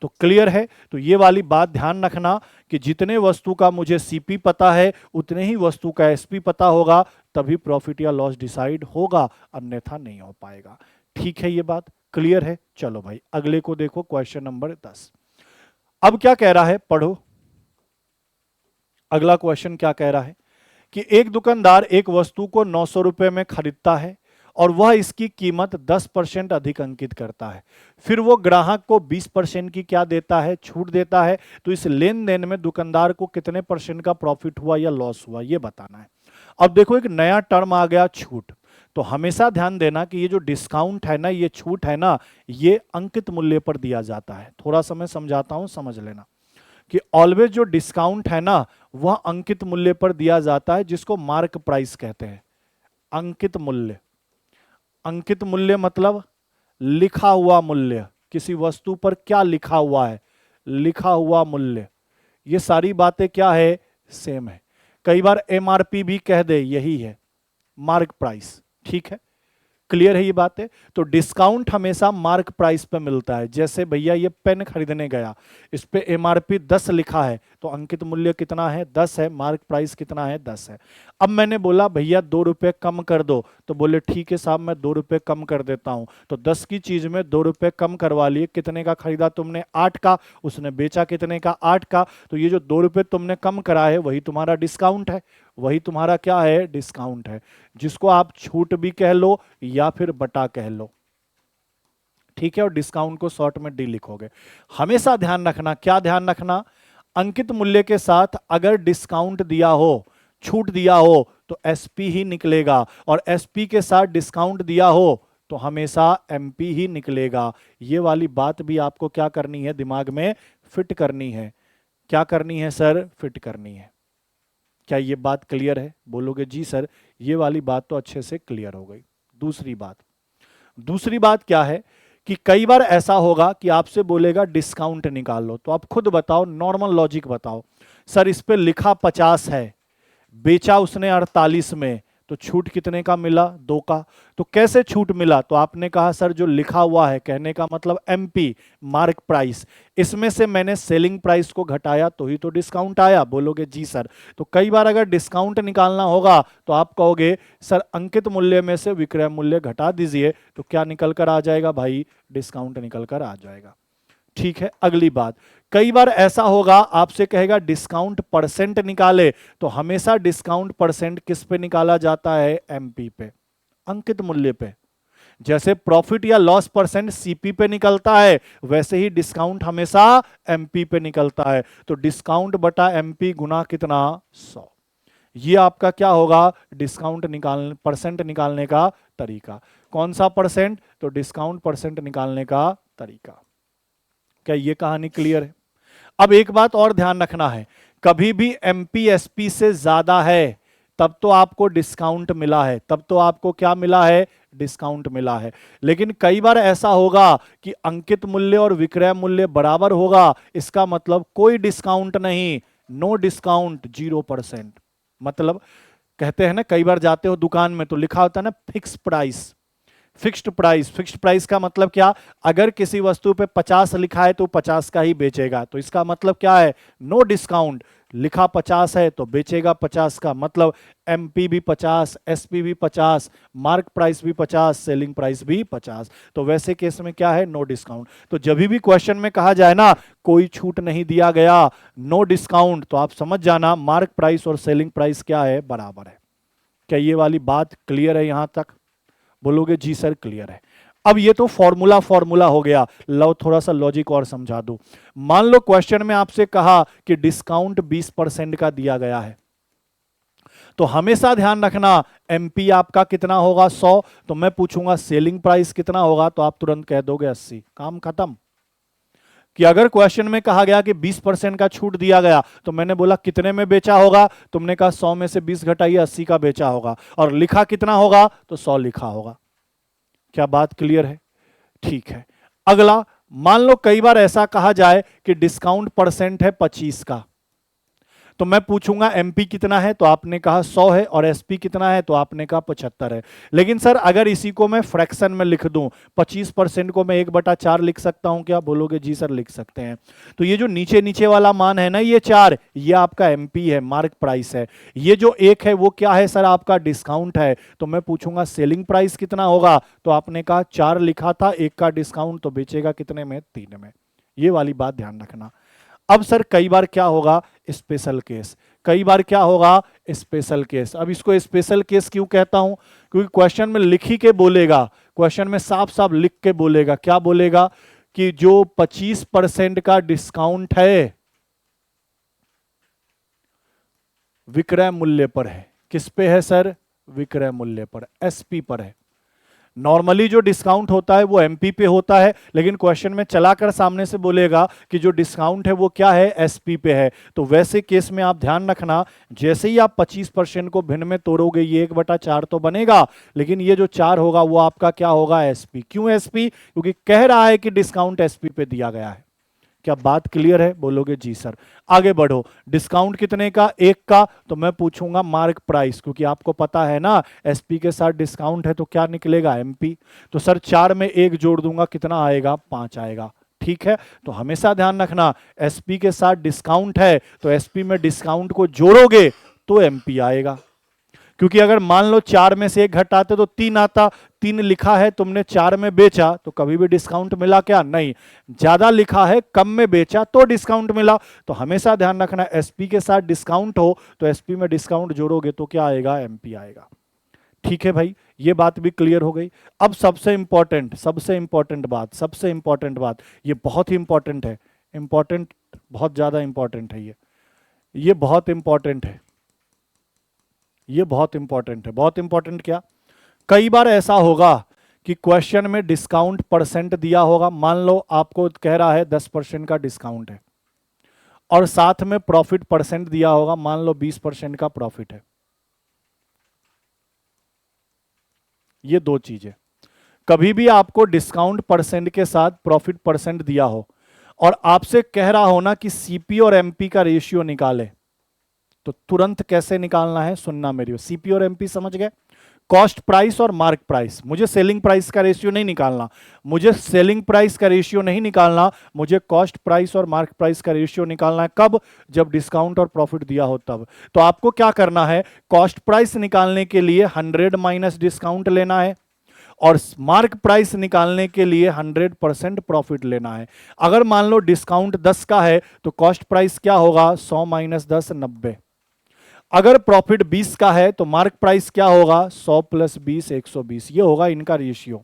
तो क्लियर है। तो ये वाली बात ध्यान रखना कि जितने वस्तु का मुझे सीपी पता है उतने ही वस्तु का एसपी पता होगा, तभी प्रॉफिट या लॉस डिसाइड होगा, अन्यथा नहीं हो पाएगा। ठीक है ये बात। क्लियर है? चलो भाई अगले को देखो, क्वेश्चन नंबर 10। अब क्या कह रहा है, पढ़ो। अगला क्वेश्चन क्या कह रहा है कि एक दुकानदार एक वस्तु को 900 रुपए में खरीदता है और वह इसकी कीमत 10% अधिक अंकित करता है। फिर वो ग्राहक को 20% की क्या देता है, छूट देता है। तो इस लेन देन में दुकानदार को कितने परसेंट का प्रॉफिट हुआ या लॉस हुआ, ये बताना है। अब देखो एक नया टर्म आ गया, छूट। तो हमेशा ध्यान देना कि ये जो डिस्काउंट है ना, ये छूट है ना, ये अंकित मूल्य पर दिया जाता है। थोड़ा सा मैं समझाता हूं, समझ लेना कि ऑलवेज जो डिस्काउंट है ना, वह अंकित मूल्य पर दिया जाता है, जिसको मार्क प्राइस कहते हैं। अंकित मूल्य, अंकित मूल्य मतलब लिखा हुआ मूल्य। किसी वस्तु पर क्या लिखा हुआ है, लिखा हुआ मूल्य। ये सारी बातें क्या है, सेम है। कई बार एमआरपी भी कह दे, यही है मार्क प्राइस। ठीक है, क्लियर है ये बातें? तो डिस्काउंट हमेशा मार्क प्राइस पे मिलता है। जैसे भैया ये पेन खरीदने गया, इस पे एमआरपी 10 लिखा है, तो अंकित मूल्य कितना है, 10 है। मार्क प्राइस कितना है, 10 है। अब मैंने बोला भैया 2 रुपए कम कर दो, तो बोले ठीक है साहब, मैं 2 रुपए कम कर देता हूं। तो 10 की चीज में 2 रुपए कम करवा लिए। कितने का खरीदा तुमने, 8 का। उसने बेचा कितने का, 8 का। तो ये जो 2 रुपए तुमने कम करा है, वही तुम्हारा डिस्काउंट है। वही तुम्हारा क्या है, डिस्काउंट है, जिसको आप छूट भी कह लो या फिर बटा कह लो। ठीक है, और डिस्काउंट को शॉर्ट में डी लिखोगे। हमेशा ध्यान रखना, क्या ध्यान रखना, अंकित मूल्य के साथ अगर डिस्काउंट दिया हो, छूट दिया हो, तो एसपी ही निकलेगा, और एसपी के साथ डिस्काउंट दिया हो तो हमेशा एमपी ही निकलेगा। ये वाली बात भी आपको क्या करनी है, दिमाग में फिट करनी है। क्या करनी है सर, फिट करनी है। क्या ये बात क्लियर है? बोलोगे जी सर, ये वाली बात तो अच्छे से क्लियर हो गई। दूसरी बात क्या है कि कई बार ऐसा होगा कि आपसे बोलेगा डिस्काउंट निकाल लो, तो आप खुद बताओ, नॉर्मल लॉजिक बताओ। सर इस पे लिखा 50 है, बेचा उसने 48 में, तो छूट कितने का मिला, 2 का। तो कैसे छूट मिला? तो आपने कहा सर जो लिखा हुआ है, कहने का मतलब एमपी, मार्क प्राइस, इसमें से मैंने सेलिंग प्राइस को घटाया तो ही तो डिस्काउंट आया। बोलोगे जी सर। तो कई बार अगर डिस्काउंट निकालना होगा तो आप कहोगे सर अंकित मूल्य में से विक्रय मूल्य घटा दीजिए, तो क्या निकल कर आ जाएगा भाई, डिस्काउंट निकल कर आ जाएगा। ठीक है, अगली बात, कई बार ऐसा होगा आपसे कहेगा डिस्काउंट परसेंट निकाले, तो हमेशा डिस्काउंट परसेंट किस पे निकाला जाता है, एमपी पे, अंकित मूल्य पे। जैसे प्रॉफिट या लॉस परसेंट सीपी पे निकलता है, वैसे ही डिस्काउंट हमेशा एमपी पे निकलता है। तो डिस्काउंट बटा एमपी गुना कितना, 100। ये आपका क्या होगा, डिस्काउंट निकालने, परसेंट निकालने का तरीका। कौन सा परसेंट, तो डिस्काउंट परसेंट निकालने का तरीका। क्या ये कहानी क्लियर है? अब एक बात और ध्यान रखना है, कभी भी एमपी एसपी से ज्यादा है तब तो आपको डिस्काउंट मिला है, तब तो आपको क्या मिला है, डिस्काउंट मिला है। लेकिन कई बार ऐसा होगा कि अंकित मूल्य और विक्रय मूल्य बराबर होगा, इसका मतलब कोई डिस्काउंट नहीं, नो डिस्काउंट, 0%। मतलब कहते हैं ना, कई बार जाते हो दुकान में तो लिखा होता है ना fix price, fixed price. Fixed price का मतलब क्या, अगर किसी वस्तु पे 50 लिखा है तो 50 का ही बेचेगा, तो इसका मतलब क्या है, नो डिस्काउंट। लिखा 50 है तो बेचेगा 50 का, मतलब एमपी भी 50, एसपी भी 50, मार्क प्राइस भी 50, सेलिंग प्राइस भी 50। तो वैसे केस में क्या है, नो डिस्काउंट। तो जब भी क्वेश्चन में कहा जाए ना कोई छूट नहीं दिया गया, नो डिस्काउंट, तो आप समझ जाना मार्क प्राइस और सेलिंग प्राइस क्या है, बराबर है। क्या ये वाली बात क्लियर है यहां तक? बोलोगे जी सर क्लियर है। अब ये तो फॉर्मूला हो गया, लो थोड़ा सा लॉजिक और समझा दूं। मान लो क्वेश्चन में आपसे कहा कि डिस्काउंट 20% का दिया गया है, तो हमेशा ध्यान रखना एमपी आपका कितना होगा, 100। तो मैं पूछूंगा सेलिंग प्राइस कितना होगा, तो आप तुरंत कह दोगे 80, काम खत्म। कि अगर क्वेश्चन में कहा गया कि 20% का छूट दिया गया, तो मैंने बोला कितने में बेचा होगा, तुमने कहा 100 में से 20 घटाइए, 80 का बेचा होगा, और लिखा कितना होगा, तो 100 लिखा होगा। क्या बात क्लियर है? ठीक है, अगला, मान लो कई बार ऐसा कहा जाए कि डिस्काउंट परसेंट है 25 का, तो मैं पूछूंगा एमपी कितना है, तो आपने कहा 100 है, और एसपी कितना है, तो आपने कहा 75 है। लेकिन सर अगर इसी को मैं फ्रैक्शन में लिख दूं, 25% को मैं 1/4 लिख सकता हूं क्या? बोलोगे जी सर लिख सकते हैं। तो ये जो नीचे नीचे वाला मान है ना, ये 4, ये आपका एमपी है, मार्क प्राइस है। ये जो 1 है वो क्या है सर? आपका डिस्काउंट है। तो मैं पूछूंगा सेलिंग प्राइस कितना होगा, तो आपने कहा 4 लिखा था, 1 का डिस्काउंट, तो बेचेगा कितने में? 3 में। ये वाली बात ध्यान रखना। अब सर कई बार क्या होगा? Special case. कई बार क्या होगा? Special case. अब इसको स्पेशल केस क्यों कहता हूं? क्योंकि क्वेश्चन में लिख ही के बोलेगा, क्वेश्चन में साफ साफ लिख के बोलेगा। क्या बोलेगा? कि जो 25% का डिस्काउंट है विक्रय मूल्य पर है। किस पे है सर? विक्रय मूल्य पर, एसपी पर है। नॉर्मली जो डिस्काउंट होता है वो एमपी पे होता है, लेकिन क्वेश्चन में चलाकर सामने से बोलेगा कि जो डिस्काउंट है वो क्या है? एसपी पे है। तो वैसे केस में आप ध्यान रखना, जैसे ही आप 25% को भिन्न में तोड़ोगे, ये 1/4 तो बनेगा, लेकिन ये जो 4 होगा वो आपका क्या होगा? एसपी। क्यों एसपी? क्योंकि कह रहा है कि डिस्काउंट एसपी पे दिया गया है। क्या बात क्लियर है? बोलोगे जी सर। आगे बढ़ो, डिस्काउंट कितने का? 1 का। तो मैं पूछूंगा मार्क प्राइस, क्योंकि आपको पता है ना एसपी के साथ डिस्काउंट है तो क्या निकलेगा? एमपी। तो सर 4 में 1 जोड़ दूंगा, कितना आएगा? 5 आएगा। ठीक है, तो हमेशा ध्यान रखना, एसपी के साथ डिस्काउंट है तो एसपी में डिस्काउंट को जोड़ोगे तो एमपी आएगा। क्योंकि अगर मान लो 4 में से 1 घटाते तो 3 आता, 3 लिखा है तुमने, 4 में बेचा तो कभी भी डिस्काउंट मिला क्या? नहीं। ज्यादा लिखा है, कम में बेचा तो डिस्काउंट मिला। तो हमेशा ध्यान रखना, एसपी के साथ डिस्काउंट हो तो एसपी में डिस्काउंट जोड़ोगे तो क्या आएगा? एमपी आएगा। ठीक है भाई, ये बात भी क्लियर हो गई। अब सबसे इंपॉर्टेंट बात, ये बहुत ही इंपॉर्टेंट है, इंपॉर्टेंट, बहुत ज्यादा इंपॉर्टेंट है ये बहुत इंपॉर्टेंट है, ये बहुत इंपॉर्टेंट है। बहुत इंपॉर्टेंट क्या? कई बार ऐसा होगा कि क्वेश्चन में डिस्काउंट परसेंट दिया होगा, मान लो आपको कह रहा है 10% का डिस्काउंट है, और साथ में प्रॉफिट परसेंट दिया होगा, मान लो 20% का प्रॉफिट है। ये दो चीजें, कभी भी आपको डिस्काउंट परसेंट के साथ प्रॉफिट परसेंट दिया हो और आपसे कह रहा हो ना कि सीपी और एमपी का रेशियो निकाले, तो तुरंत कैसे निकालना है? सुनना मेरी। सीपी और एमपी समझ गए? कॉस्ट प्राइस और मार्क प्राइस। मुझे सेलिंग प्राइस का रेशियो नहीं निकालना, मुझे कॉस्ट प्राइस और मार्क प्राइस का रेशियो निकालना है। कब? जब डिस्काउंट और प्रॉफिट दिया हो तब। तो आपको क्या करना है? कॉस्ट प्राइस निकालने के लिए 100 माइनस डिस्काउंट लेना है, और मार्क प्राइस निकालने के लिए 100% प्रॉफिट लेना है। अगर मान लो डिस्काउंट 10 का है तो कॉस्ट प्राइस क्या होगा? 100 माइनस 10, 90। अगर प्रॉफिट 20 का है तो मार्क प्राइस क्या होगा? 100 प्लस 20, 120। ये होगा इनका रेशियो।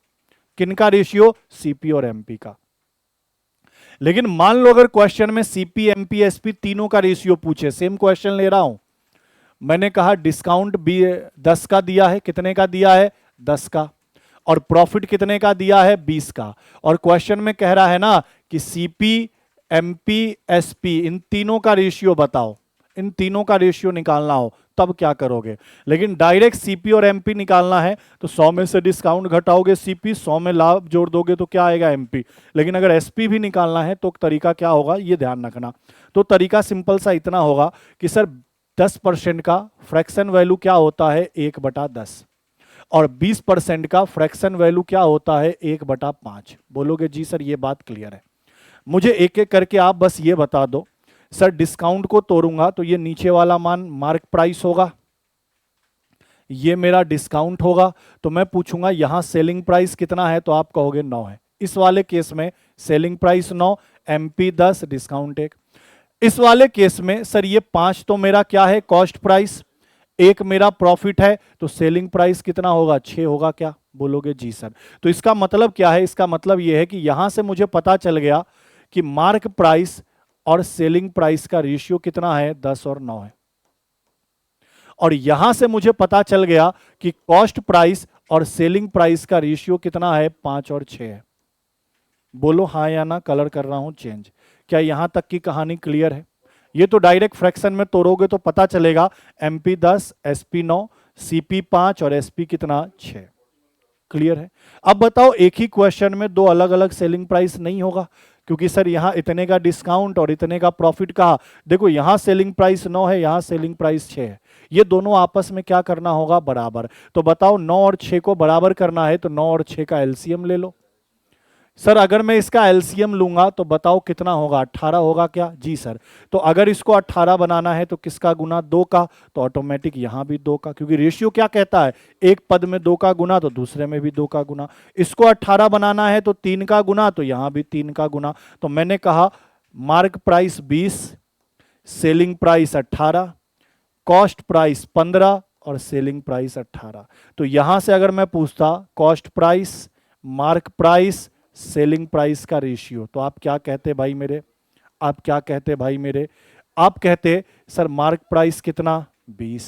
किनका रेशियो? सीपी और एमपी का। लेकिन मान लो अगर क्वेश्चन में सीपी, एमपी, एसपी तीनों का रेशियो पूछे, सेम क्वेश्चन ले रहा हूं, मैंने कहा डिस्काउंट 10 का दिया है, कितने का दिया है? 10 का, और प्रॉफिट कितने का दिया है? 20 का, और क्वेश्चन में कह रहा है ना कि सीपी, एमपी, एसपी इन तीनों का रेशियो बताओ, इन तीनों का रेशियो निकालना हो, तब क्या करोगे? लेकिन डायरेक्ट सीपी और एमपी निकालना है तो 100 में से डिस्काउंट घटाओगे सीपी, 100 में लाभ जोड़ दोगे तो क्या आएगा? एमपी। लेकिन अगर एसपी भी निकालना है तो तरीका क्या होगा? ये ध्यान रखना। तो तरीका सिंपल सा इतना होगा कि सर 10% का फ्रैक्शन वैल्यू क्या होता है? 1/10, और 20% का फ्रैक्शन वैल्यू क्या होता है? 1/5। बोलोगे जी सर ये बात क्लियर है। मुझे एक एक करके आप बस ये बता दो। सर डिस्काउंट को तोड़ूंगा तो ये नीचे वाला मान मार्क प्राइस होगा, ये मेरा डिस्काउंट होगा, तो मैं पूछूंगा यहां सेलिंग प्राइस कितना है, तो आप कहोगे 9 है। इस वाले केस में सेलिंग प्राइस 9, एमपी 10, डिस्काउंट 1। इस वाले केस में सर ये 5 तो मेरा क्या है? कॉस्ट प्राइस, 1 मेरा प्रॉफिट है, तो सेलिंग प्राइस कितना होगा? 6 होगा क्या? बोलोगे जी सर। तो इसका मतलब क्या है? इसका मतलब यह है कि यहां से मुझे पता चल गया कि मार्क प्राइस और सेलिंग प्राइस का रेशियो कितना है? 10 और 9 है। और यहां से मुझे पता चल गया कि कॉस्ट प्राइस और सेलिंग प्राइस का रेशियो कितना है? 5 और 6 है। बोलो हाँ या ना, कलर कर रहा हूं चेंज। क्या यहां तक की कहानी क्लियर है? ये तो डायरेक्ट फ्रैक्शन में तोड़ोगे तो पता चलेगा, एमपी 10, एसपी 9, सीपी 5 और एसपी कितना? 6। क्लियर है? अब बताओ, एक ही क्वेश्चन में दो अलग अलग सेलिंग प्राइस नहीं होगा? क्योंकि सर यहाँ इतने का डिस्काउंट और इतने का प्रॉफिट कहा। देखो यहाँ सेलिंग प्राइस 9 है, यहाँ सेलिंग प्राइस 6 है, ये दोनों आपस में क्या करना होगा, बराबर। तो बताओ 9 और 6 को बराबर करना है तो 9 और 6 का एलसीएम ले लो। सर अगर मैं इसका एलसीएम लूंगा तो बताओ कितना होगा, 18 होगा क्या? जी सर। तो अगर इसको 18 बनाना है तो किसका गुना, 2 का, तो ऑटोमेटिक यहां भी 2 का, क्योंकि रेशियो क्या कहता है, एक पद में 2 का गुना तो दूसरे में भी 2 का गुना। इसको 18 बनाना है तो 3 का गुना, तो यहां भी 3 का गुना। तो मैंने कहा mark price 20, selling price 18, cost price 15 और सेलिंग प्राइस 18। तो यहां से अगर मैं पूछता cost price, mark price, selling price का रेशियो, तो आप क्या कहते भाई मेरे, आप क्या कहते भाई मेरे? आप कहते सर मार्क प्राइस कितना, 20,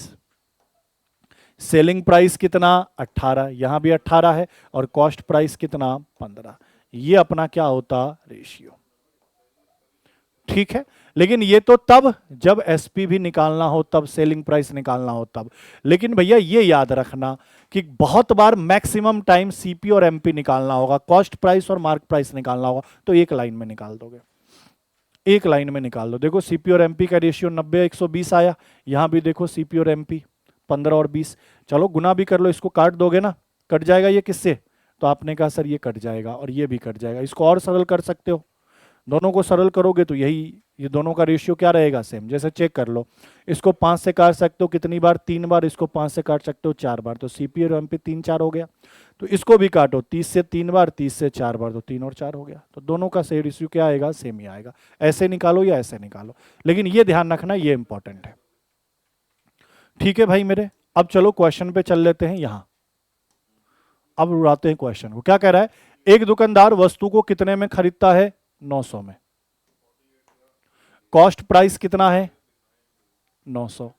सेलिंग प्राइस कितना, 18, यहां भी 18 है, और कॉस्ट प्राइस कितना, 15। ये अपना क्या होता, रेशियो। ठीक है, लेकिन ये तो तब जब एसपी भी निकालना हो, तब सेलिंग प्राइस निकालना हो तब। लेकिन भैया ये याद रखना कि बहुत बार मैक्सिमम टाइम सीपी और एमपी निकालना होगा, कॉस्ट प्राइस और मार्क प्राइस निकालना होगा, तो एक लाइन में निकाल दोगे, एक लाइन में निकाल दो। देखो सीपी और एमपी का रेशियो 90-120 आया, यहां भी देखो सीपी और एमपी 15 और 20। चलो गुना भी कर लो, इसको काट दोगे ना, कट जाएगा ये किससे, तो आपने कहा सर ये कट जाएगा और ये भी कट जाएगा। इसको और सरल कर सकते हो, दोनों को सरल करोगे तो यही, ये दोनों का रेशियो क्या रहेगा, सेम। जैसे चेक कर लो, इसको 5 से काट सकते हो कितनी बार, 3 बार, इसको 5 से काट सकते हो 4 बार, तो सीपी और एमपी 3 4 हो गया। तो इसको भी काटो 30 से 3 बार, 30 से 4 बार, तो 3 और 4 हो गया। तो दोनों का सही रेशियो क्या आएगा, सेम ही आएगा। ऐसे निकालो या ऐसे निकालो, लेकिन ये ध्यान रखना, ये इंपॉर्टेंट है। ठीक है भाई मेरे, अब चलो क्वेश्चन पे चल लेते हैं। यहां अब उड़ाते हैं क्वेश्चन को। क्या कह रहा है, एक दुकानदार वस्तु को कितने में खरीदता है, 900 में। कॉस्ट प्राइस कितना है, 900।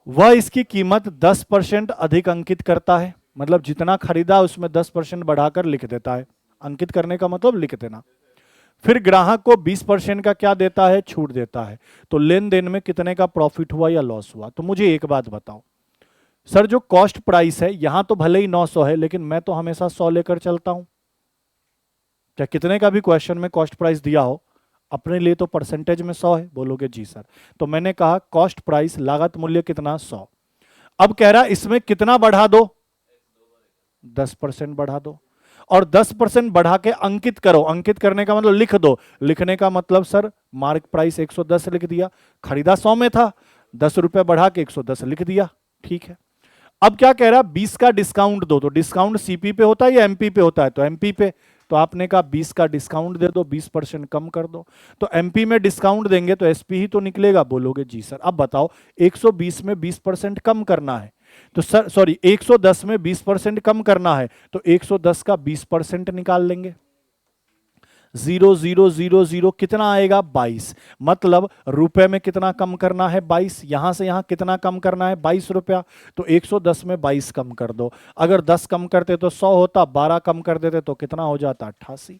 वह इसकी कीमत 10% अधिक अंकित करता है, मतलब जितना खरीदा उसमें 10% बढ़ाकर लिख देता है। अंकित करने का मतलब लिख देना। फिर ग्राहक को 20% का क्या देता है, छूट देता है। तो लेन देन में कितने का प्रॉफिट हुआ या लॉस हुआ? तो मुझे एक बात बताओ सर, जो कॉस्ट प्राइस है यहां तो भले ही 900 है, लेकिन मैं तो हमेशा 100 लेकर चलता हूं। क्या कितने का भी क्वेश्चन में कॉस्ट प्राइस दिया हो, अपने लिए तो परसेंटेज में 100 है, बोलोगे जी सर। तो मैंने कहा कॉस्ट प्राइस लागत मूल्य कितना, 100। अब कह रहा इसमें कितना बढ़ा दो, 10% बढ़ा दो, और 10% बढ़ा के अंकित करो। अंकित करने का मतलब लिख दो, लिखने का मतलब सर मार्क प्राइस 110 लिख दिया, खरीदा 100 में था, 10 रुपए बढ़ा के 110 लिख दिया। ठीक है, अब क्या कह रहा, 20 का डिस्काउंट दो। तो डिस्काउंट सीपी पे होता है या एमपी पे होता है, तो एमपी पे। तो आपने कहा 20 का डिस्काउंट दे दो, 20% कम कर दो। तो एमपी में डिस्काउंट देंगे तो एसपी ही तो निकलेगा, बोलोगे जी सर। अब बताओ 120 में 20% कम करना है, तो सर सॉरी 110 में 20% कम करना है, तो 110 का 20% निकाल लेंगे। 0,000 कितना आएगा, 22। मतलब रुपए में कितना कम करना है, 22। यहां से यहां कितना कम करना है, 22 रुपया। तो 110 में 22 कम कर दो। अगर 10 कम करते तो 100 होता, 12 कम कर देते तो कितना हो जाता, 88।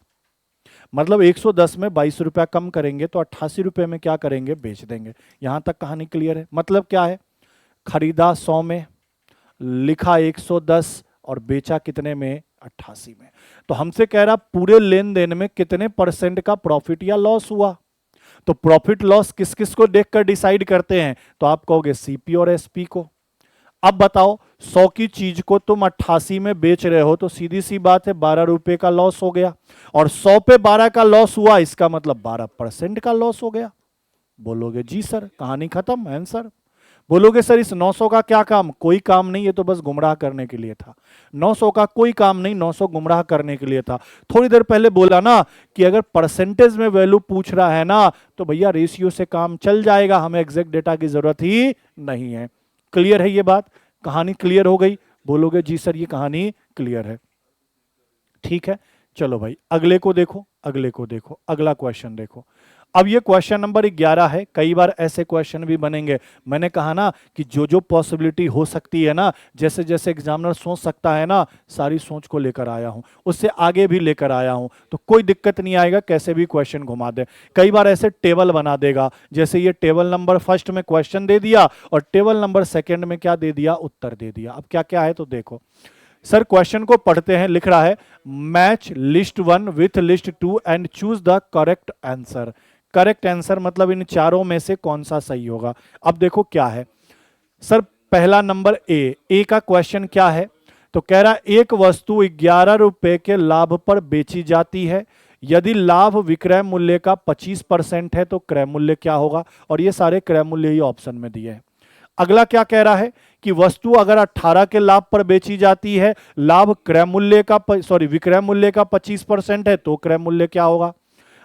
मतलब 110 में 22 रुपया कम करेंगे तो 88 रुपए में क्या करेंगे, बेच देंगे। यहां तक कहानी क्लियर है। मतलब क्या है, खरीदा 100 में, लिखा 110 और बेचा कितने में, 88 में। तो हमसे कह रहा पूरे लेन देन में कितने परसेंट का प्रॉफिट या लॉस हुआ। तो प्रॉफिट लॉस किस किस को देखकर डिसाइड करते हैं, तो आप कहोगे सीपी और एसपी को। अब बताओ 100 की चीज को तुम 88 में बेच रहे हो, तो सीधी सी बात है 12 रुपए का लॉस हो गया, और 100 पे 12 का लॉस हुआ, इसका मतलब 12% का लॉस हो गया। बोलोगे जी सर, कहानी खत्म, आंसर। बोलोगे सर इस 900 का क्या काम, कोई काम नहीं, ये तो बस गुमराह करने के लिए था। 900 का कोई काम नहीं, 900 गुमराह करने के लिए था। थोड़ी देर पहले बोला ना कि अगर परसेंटेज में वैल्यू पूछ रहा है ना, तो भैया रेशियो से काम चल जाएगा, हमें एग्जैक्ट डेटा की जरूरत ही नहीं है। क्लियर है ये बात, कहानी क्लियर हो गई? बोलोगे जी सर ये कहानी क्लियर है। ठीक है, चलो भाई अगले को देखो, अगले को देखो, अगला क्वेश्चन देखो। अब ये क्वेश्चन नंबर 11 है। कई बार ऐसे क्वेश्चन भी बनेंगे। मैंने कहा ना कि जो जो पॉसिबिलिटी हो सकती है ना, जैसे जैसे एग्जामिनर सोच सकता है ना, सारी सोच को लेकर आया हूं, उससे आगे भी लेकर आया हूं, तो कोई दिक्कत नहीं आएगा, कैसे भी क्वेश्चन घुमा दे। कई बार ऐसे टेबल बना देगा, जैसे ये टेबल नंबर फर्स्ट में क्वेश्चन दे दिया और टेबल नंबर सेकेंड में क्या दे दिया, उत्तर दे दिया। अब क्या क्या है तो देखो, सर क्वेश्चन को पढ़ते हैं, लिख रहा है match list 1 with list 2 and choose the correct answer. Correct answer मतलब इन चारों में से कौन सा सही होगा। अब देखो क्या है सर, पहला नंबर ए का क्वेश्चन क्या है, तो कह रहा है एक वस्तु 11 रुपए के लाभ पर बेची जाती है, यदि लाभ विक्रय मूल्य का 25% है तो क्रय मूल्य क्या होगा। और ये सारे क्रय मूल्य ही ऑप्शन में दिए हैं। अगला क्या कह रहा है कि वस्तु अगर 18 के लाभ पर बेची जाती है, लाभ क्रय मूल्य का विक्रय मूल्य का 25% है तो क्रय मूल्य क्या होगा।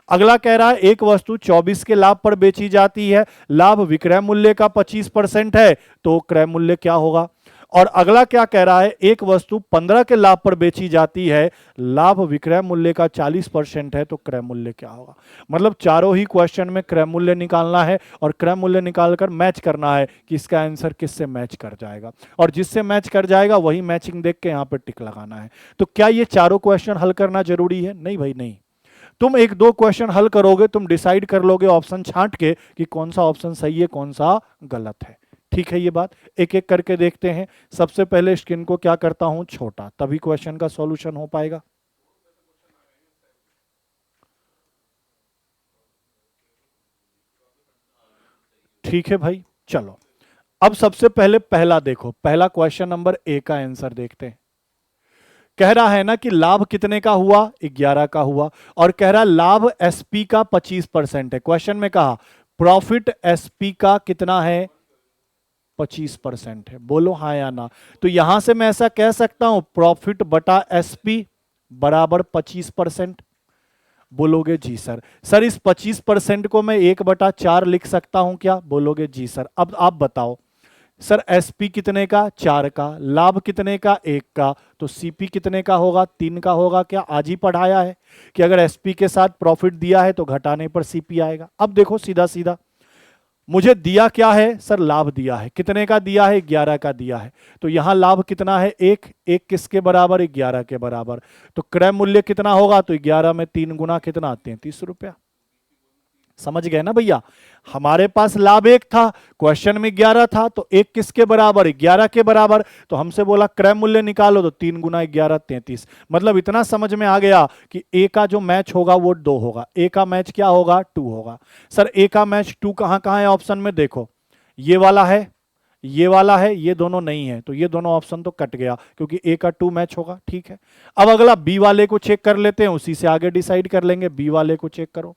अगला कह रहा है एक वस्तु 24 के लाभ पर बेची जाती है, लाभ विक्रय मूल्य का 25% है तो क्रय मूल्य क्या होगा। और अगला क्या कह रहा है, एक वस्तु 15 के लाभ पर बेची जाती है, लाभ विक्रय मूल्य का 40% है तो क्रय मूल्य क्या होगा। मतलब चारों ही क्वेश्चन में क्रय मूल्य निकालना है और क्रय मूल्य निकालकर मैच करना है कि इसका आंसर किससे मैच कर जाएगा, और जिससे मैच कर जाएगा वही मैचिंग देख के यहां पर टिक लगाना है। तो क्या ये चारों क्वेश्चन हल करना जरूरी है? नहीं भाई नहीं। तुम एक दो क्वेश्चन हल करोगे, तुम डिसाइड कर लोगे ऑप्शन छांट के कि कौन सा ऑप्शन सही है कौन सा गलत है। ठीक है, ये बात एक एक करके देखते हैं। सबसे पहले स्क्रीन को क्या करता हूं, छोटा, तभी क्वेश्चन का सॉल्यूशन हो पाएगा। ठीक है भाई, चलो अब सबसे पहले पहला देखो, पहला क्वेश्चन नंबर ए का आंसर देखते हैं। कह रहा है ना कि लाभ कितने का हुआ, 11 का हुआ, और कह रहा है लाभ एसपी का 25% है। क्वेश्चन में कहा प्रॉफिट एसपी का कितना है, 25% है। बोलो हाँ या ना। तो यहां से मैं ऐसा कह सकता हूं प्रॉफिट बटा एसपी बराबर 25%। बोलोगे जी सर। सर इस 25% को मैं 1/4 लिख सकता हूं क्या? बोलोगे जी सर। अब आप बताओ सर एसपी कितने का, 4 का, लाभ कितने का, 1 का, तो सीपी कितने का होगा, 3 का होगा। क्या आज ही पढ़ाया है कि अगर एसपी के साथ प्रॉफिट दिया है तो घटाने पर सीपी आएगा। अब देखो सीधा सीधा मुझे दिया क्या है सर, लाभ दिया है। कितने का दिया है, 11 का दिया है। तो यहां लाभ कितना है, 1 किसके बराबर, 11 के बराबर। तो क्रय मूल्य कितना होगा, तो 11 में 3 गुना कितना, 33 रुपया। समझ गए ना भैया। हमारे पास लाभ 1 था, क्वेश्चन में 11 था, तो 1 किसके बराबर, 11 के बराबर। तो हमसे बोला क्रय मूल्य निकालो, तो 3 गुना 11 33। मतलब इतना समझ में आ गया कि ए का जो मैच होगा वो 2 होगा। ए का मैच क्या होगा, 2 होगा। सर ए का मैच 2 कहां कहां है ऑप्शन में, देखो ये वाला है, ये वाला है, ये दोनों नहीं है, तो ये दोनों ऑप्शन तो कट गया क्योंकि ए का 2 मैच होगा। ठीक है, अब अगला बी वाले को चेक कर लेते हैं, उसी से आगे डिसाइड कर लेंगे। बी वाले को चेक करो।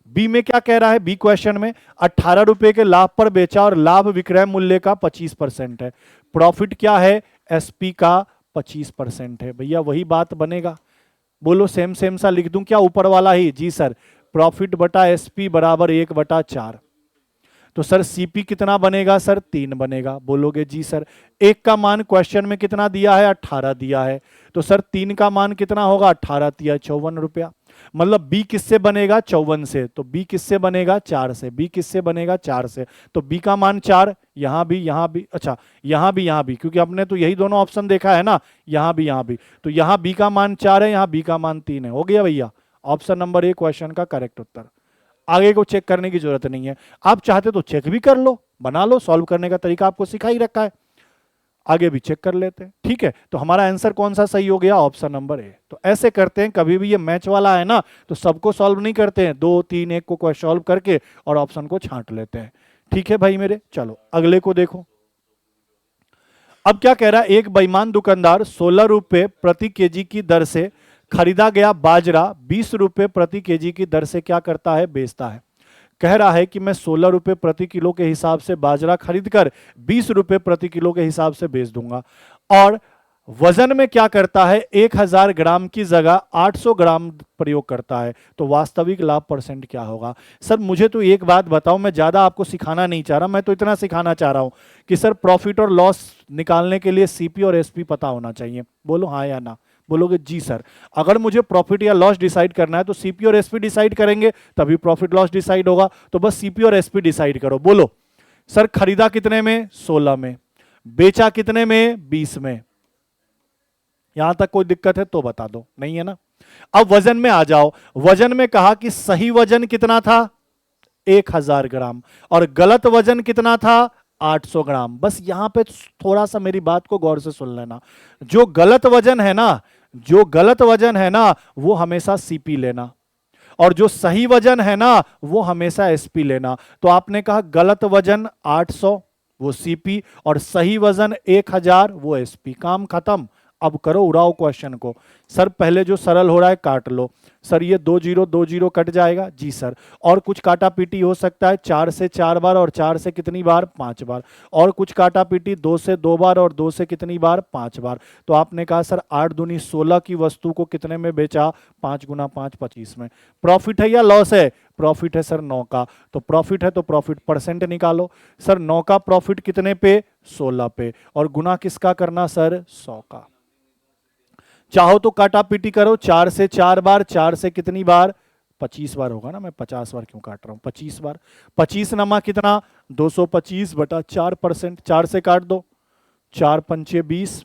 बी में क्या कह रहा है, बी क्वेश्चन में 18 रुपए के लाभ पर बेचा और लाभ विक्रय मूल्य का 25% है। प्रॉफिट क्या है, एसपी का 25% है। भैया वही बात बनेगा। बोलो सेम सेम सा लिख दूं क्या, ऊपर वाला ही? जी सर। प्रॉफिट बटा एसपी बराबर 1/4। तो सर सीपी कितना बनेगा, सर 3 बनेगा। बोलोगे जी सर। 1 का मान क्वेश्चन में कितना दिया है, 18 दिया है। तो सर 3 का मान कितना होगा, 18 दिया 54 रुपया। मतलब बी किससे बनेगा, 54 से। तो बी किससे बनेगा, 4 से। बी किससे बनेगा, 4 से। तो बी का मान 4, यहां भी, अच्छा यहां भी, क्योंकि हमने तो यही दोनों ऑप्शन देखा है ना, यहां भी। तो यहां बी का मान 4 है, यहां बी का मान 3 है। हो गया भैया, ऑप्शन नंबर ए क्वेश्चन का करेक्ट उत्तर। आगे को चेक करने की जरूरत नहीं है। आप चाहते तो चेक भी कर लो, बना लो, सॉल्व करने का तरीका आपको सिखा ही रखा है, आगे भी चेक कर लेते हैं। ठीक है, तो हमारा आंसर कौन सा सही हो गया, ऑप्शन नंबर ए। तो ऐसे करते हैं, कभी भी ये मैच वाला है ना तो सबको सॉल्व नहीं करते हैं, 2 3 1 को सॉल्व करके और ऑप्शन को छांट लेते हैं। ठीक है भाई मेरे, चलो अगले को देखो। अब क्या कह रहा है, एक बेईमान दुकानदार 16 रुपए प्रति केजी की दर से खरीदा गया बाजरा 20 रुपए प्रति केजी की दर से क्या करता है, बेचता है। कह रहा है कि मैं 16 रुपए प्रति किलो के हिसाब से बाजरा खरीदकर 20 रुपए प्रति किलो के हिसाब से बेच दूंगा, और वजन में क्या करता है, 1000 ग्राम की जगह 800 ग्राम प्रयोग करता है, तो वास्तविक लाभ परसेंट क्या होगा। सर मुझे तो एक बात बताओ, मैं ज्यादा आपको सिखाना नहीं चाह रहा, मैं तो इतना सिखाना चाह रहा हूं कि सर प्रॉफिट और लॉस निकालने के लिए सीपी और एसपी पता होना चाहिए। बोलो हाँ या ना। बोलोगे जी सर। अगर मुझे प्रॉफिट या लॉस डिसाइड करना है तो सीपी और एसपी डिसाइड करेंगे, तभी प्रॉफिट लॉस डिसाइड होगा। तो बस सीपी और एसपी डिसाइड करो। बोलो सर खरीदा कितने में, 16 में, बेचा कितने में, 20 में। यहां तक कोई दिक्कत है तो बता दो, नहीं है ना। अब वजन में आ जाओ। वजन में कहा कि सही वजन कितना था, 1000 ग्राम, और गलत वजन कितना था, 800 ग्राम। बस यहां पे थोड़ा सा मेरी बात को गौर से सुन लेना। जो गलत वजन है ना, जो गलत वजन है ना, वो हमेशा सीपी लेना, और जो सही वजन है ना वो हमेशा एसपी लेना। तो आपने कहा गलत वजन 800 वो सीपी और सही वजन 1000 वो एसपी। काम खत्म। अब करो उड़ाओ क्वेश्चन को। सर पहले जो सरल हो रहा है काट लो। सर ये 2 जीरो 2 जीरो कट जाएगा जी सर। और कुछ काटा पीटी हो सकता है 4 से 4 बार, और 4 से कितनी बार 5 बार। और कुछ काटा पीटी 2 से 2 बार, और 2 से कितनी बार 5 बार। तो आपने कहा सर 8 दूनी 16 की वस्तु को कितने में बेचा, 5 गुना 5 25 में। प्रॉफिट है या लॉस है, प्रॉफिट है सर 9 का। तो प्रॉफिट है तो प्रॉफिट परसेंट निकालो। सर 9 का प्रॉफिट कितने पे, 16 पे, और गुना किसका करना सर, 100 का। चाहो तो काटा पीटी करो, 4 से 4 बार, 4 से कितनी बार 25 बार होगा ना, मैं 50 बार क्यों काट रहा हूं, 25 बार। 25 नमा कितना 225 बटा 4%। 4 से काट दो, 4 पंचे 20,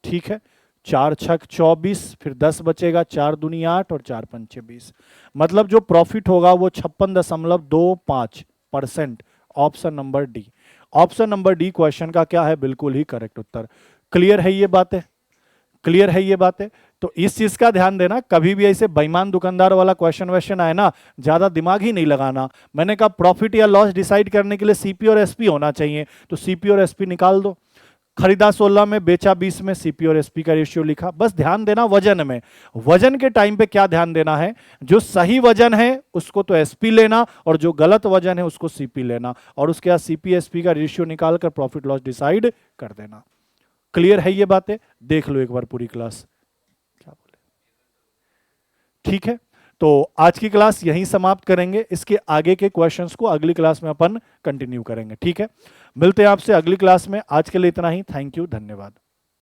ठीक है। 4 छक 24, फिर 10 बचेगा, 4 दूनी 8 और 4 पंचे 20। मतलब जो प्रॉफिट होगा वो 56.25%। Option number D. Option number D question का क्या है, बिल्कुल ही करेक्ट उत्तर। क्लियर है ये बातें, क्लियर है ये बातें। तो इस चीज का ध्यान देना, कभी भी ऐसे बेईमान दुकानदार वाला क्वेश्चन आए ना, ज्यादा दिमाग ही नहीं लगाना। मैंने कहा प्रॉफिट या लॉस डिसाइड करने के लिए सीपी और एसपी होना चाहिए, तो सीपी और एसपी निकाल दो। खरीदा 16 में, बेचा 20 में, सीपी और एसपी का रेशियो लिखा। बस ध्यान देना वजन में, वजन के टाइम पे क्या ध्यान देना है, जो सही वजन है उसको तो एसपी लेना, और जो गलत वजन है उसको सीपी लेना, और उसके बाद सीपी एसपी का रेशियो निकालकर प्रॉफिट लॉस डिसाइड कर देना। क्लियर है ये बातें, देख लो एक बार पूरी क्लास, क्या बोले, ठीक है। तो आज की क्लास यहीं समाप्त करेंगे, इसके आगे के क्वेश्चंस को अगली क्लास में अपन कंटिन्यू करेंगे, ठीक है। मिलते हैं आपसे अगली क्लास में, आज के लिए इतना ही। थैंक यू, धन्यवाद।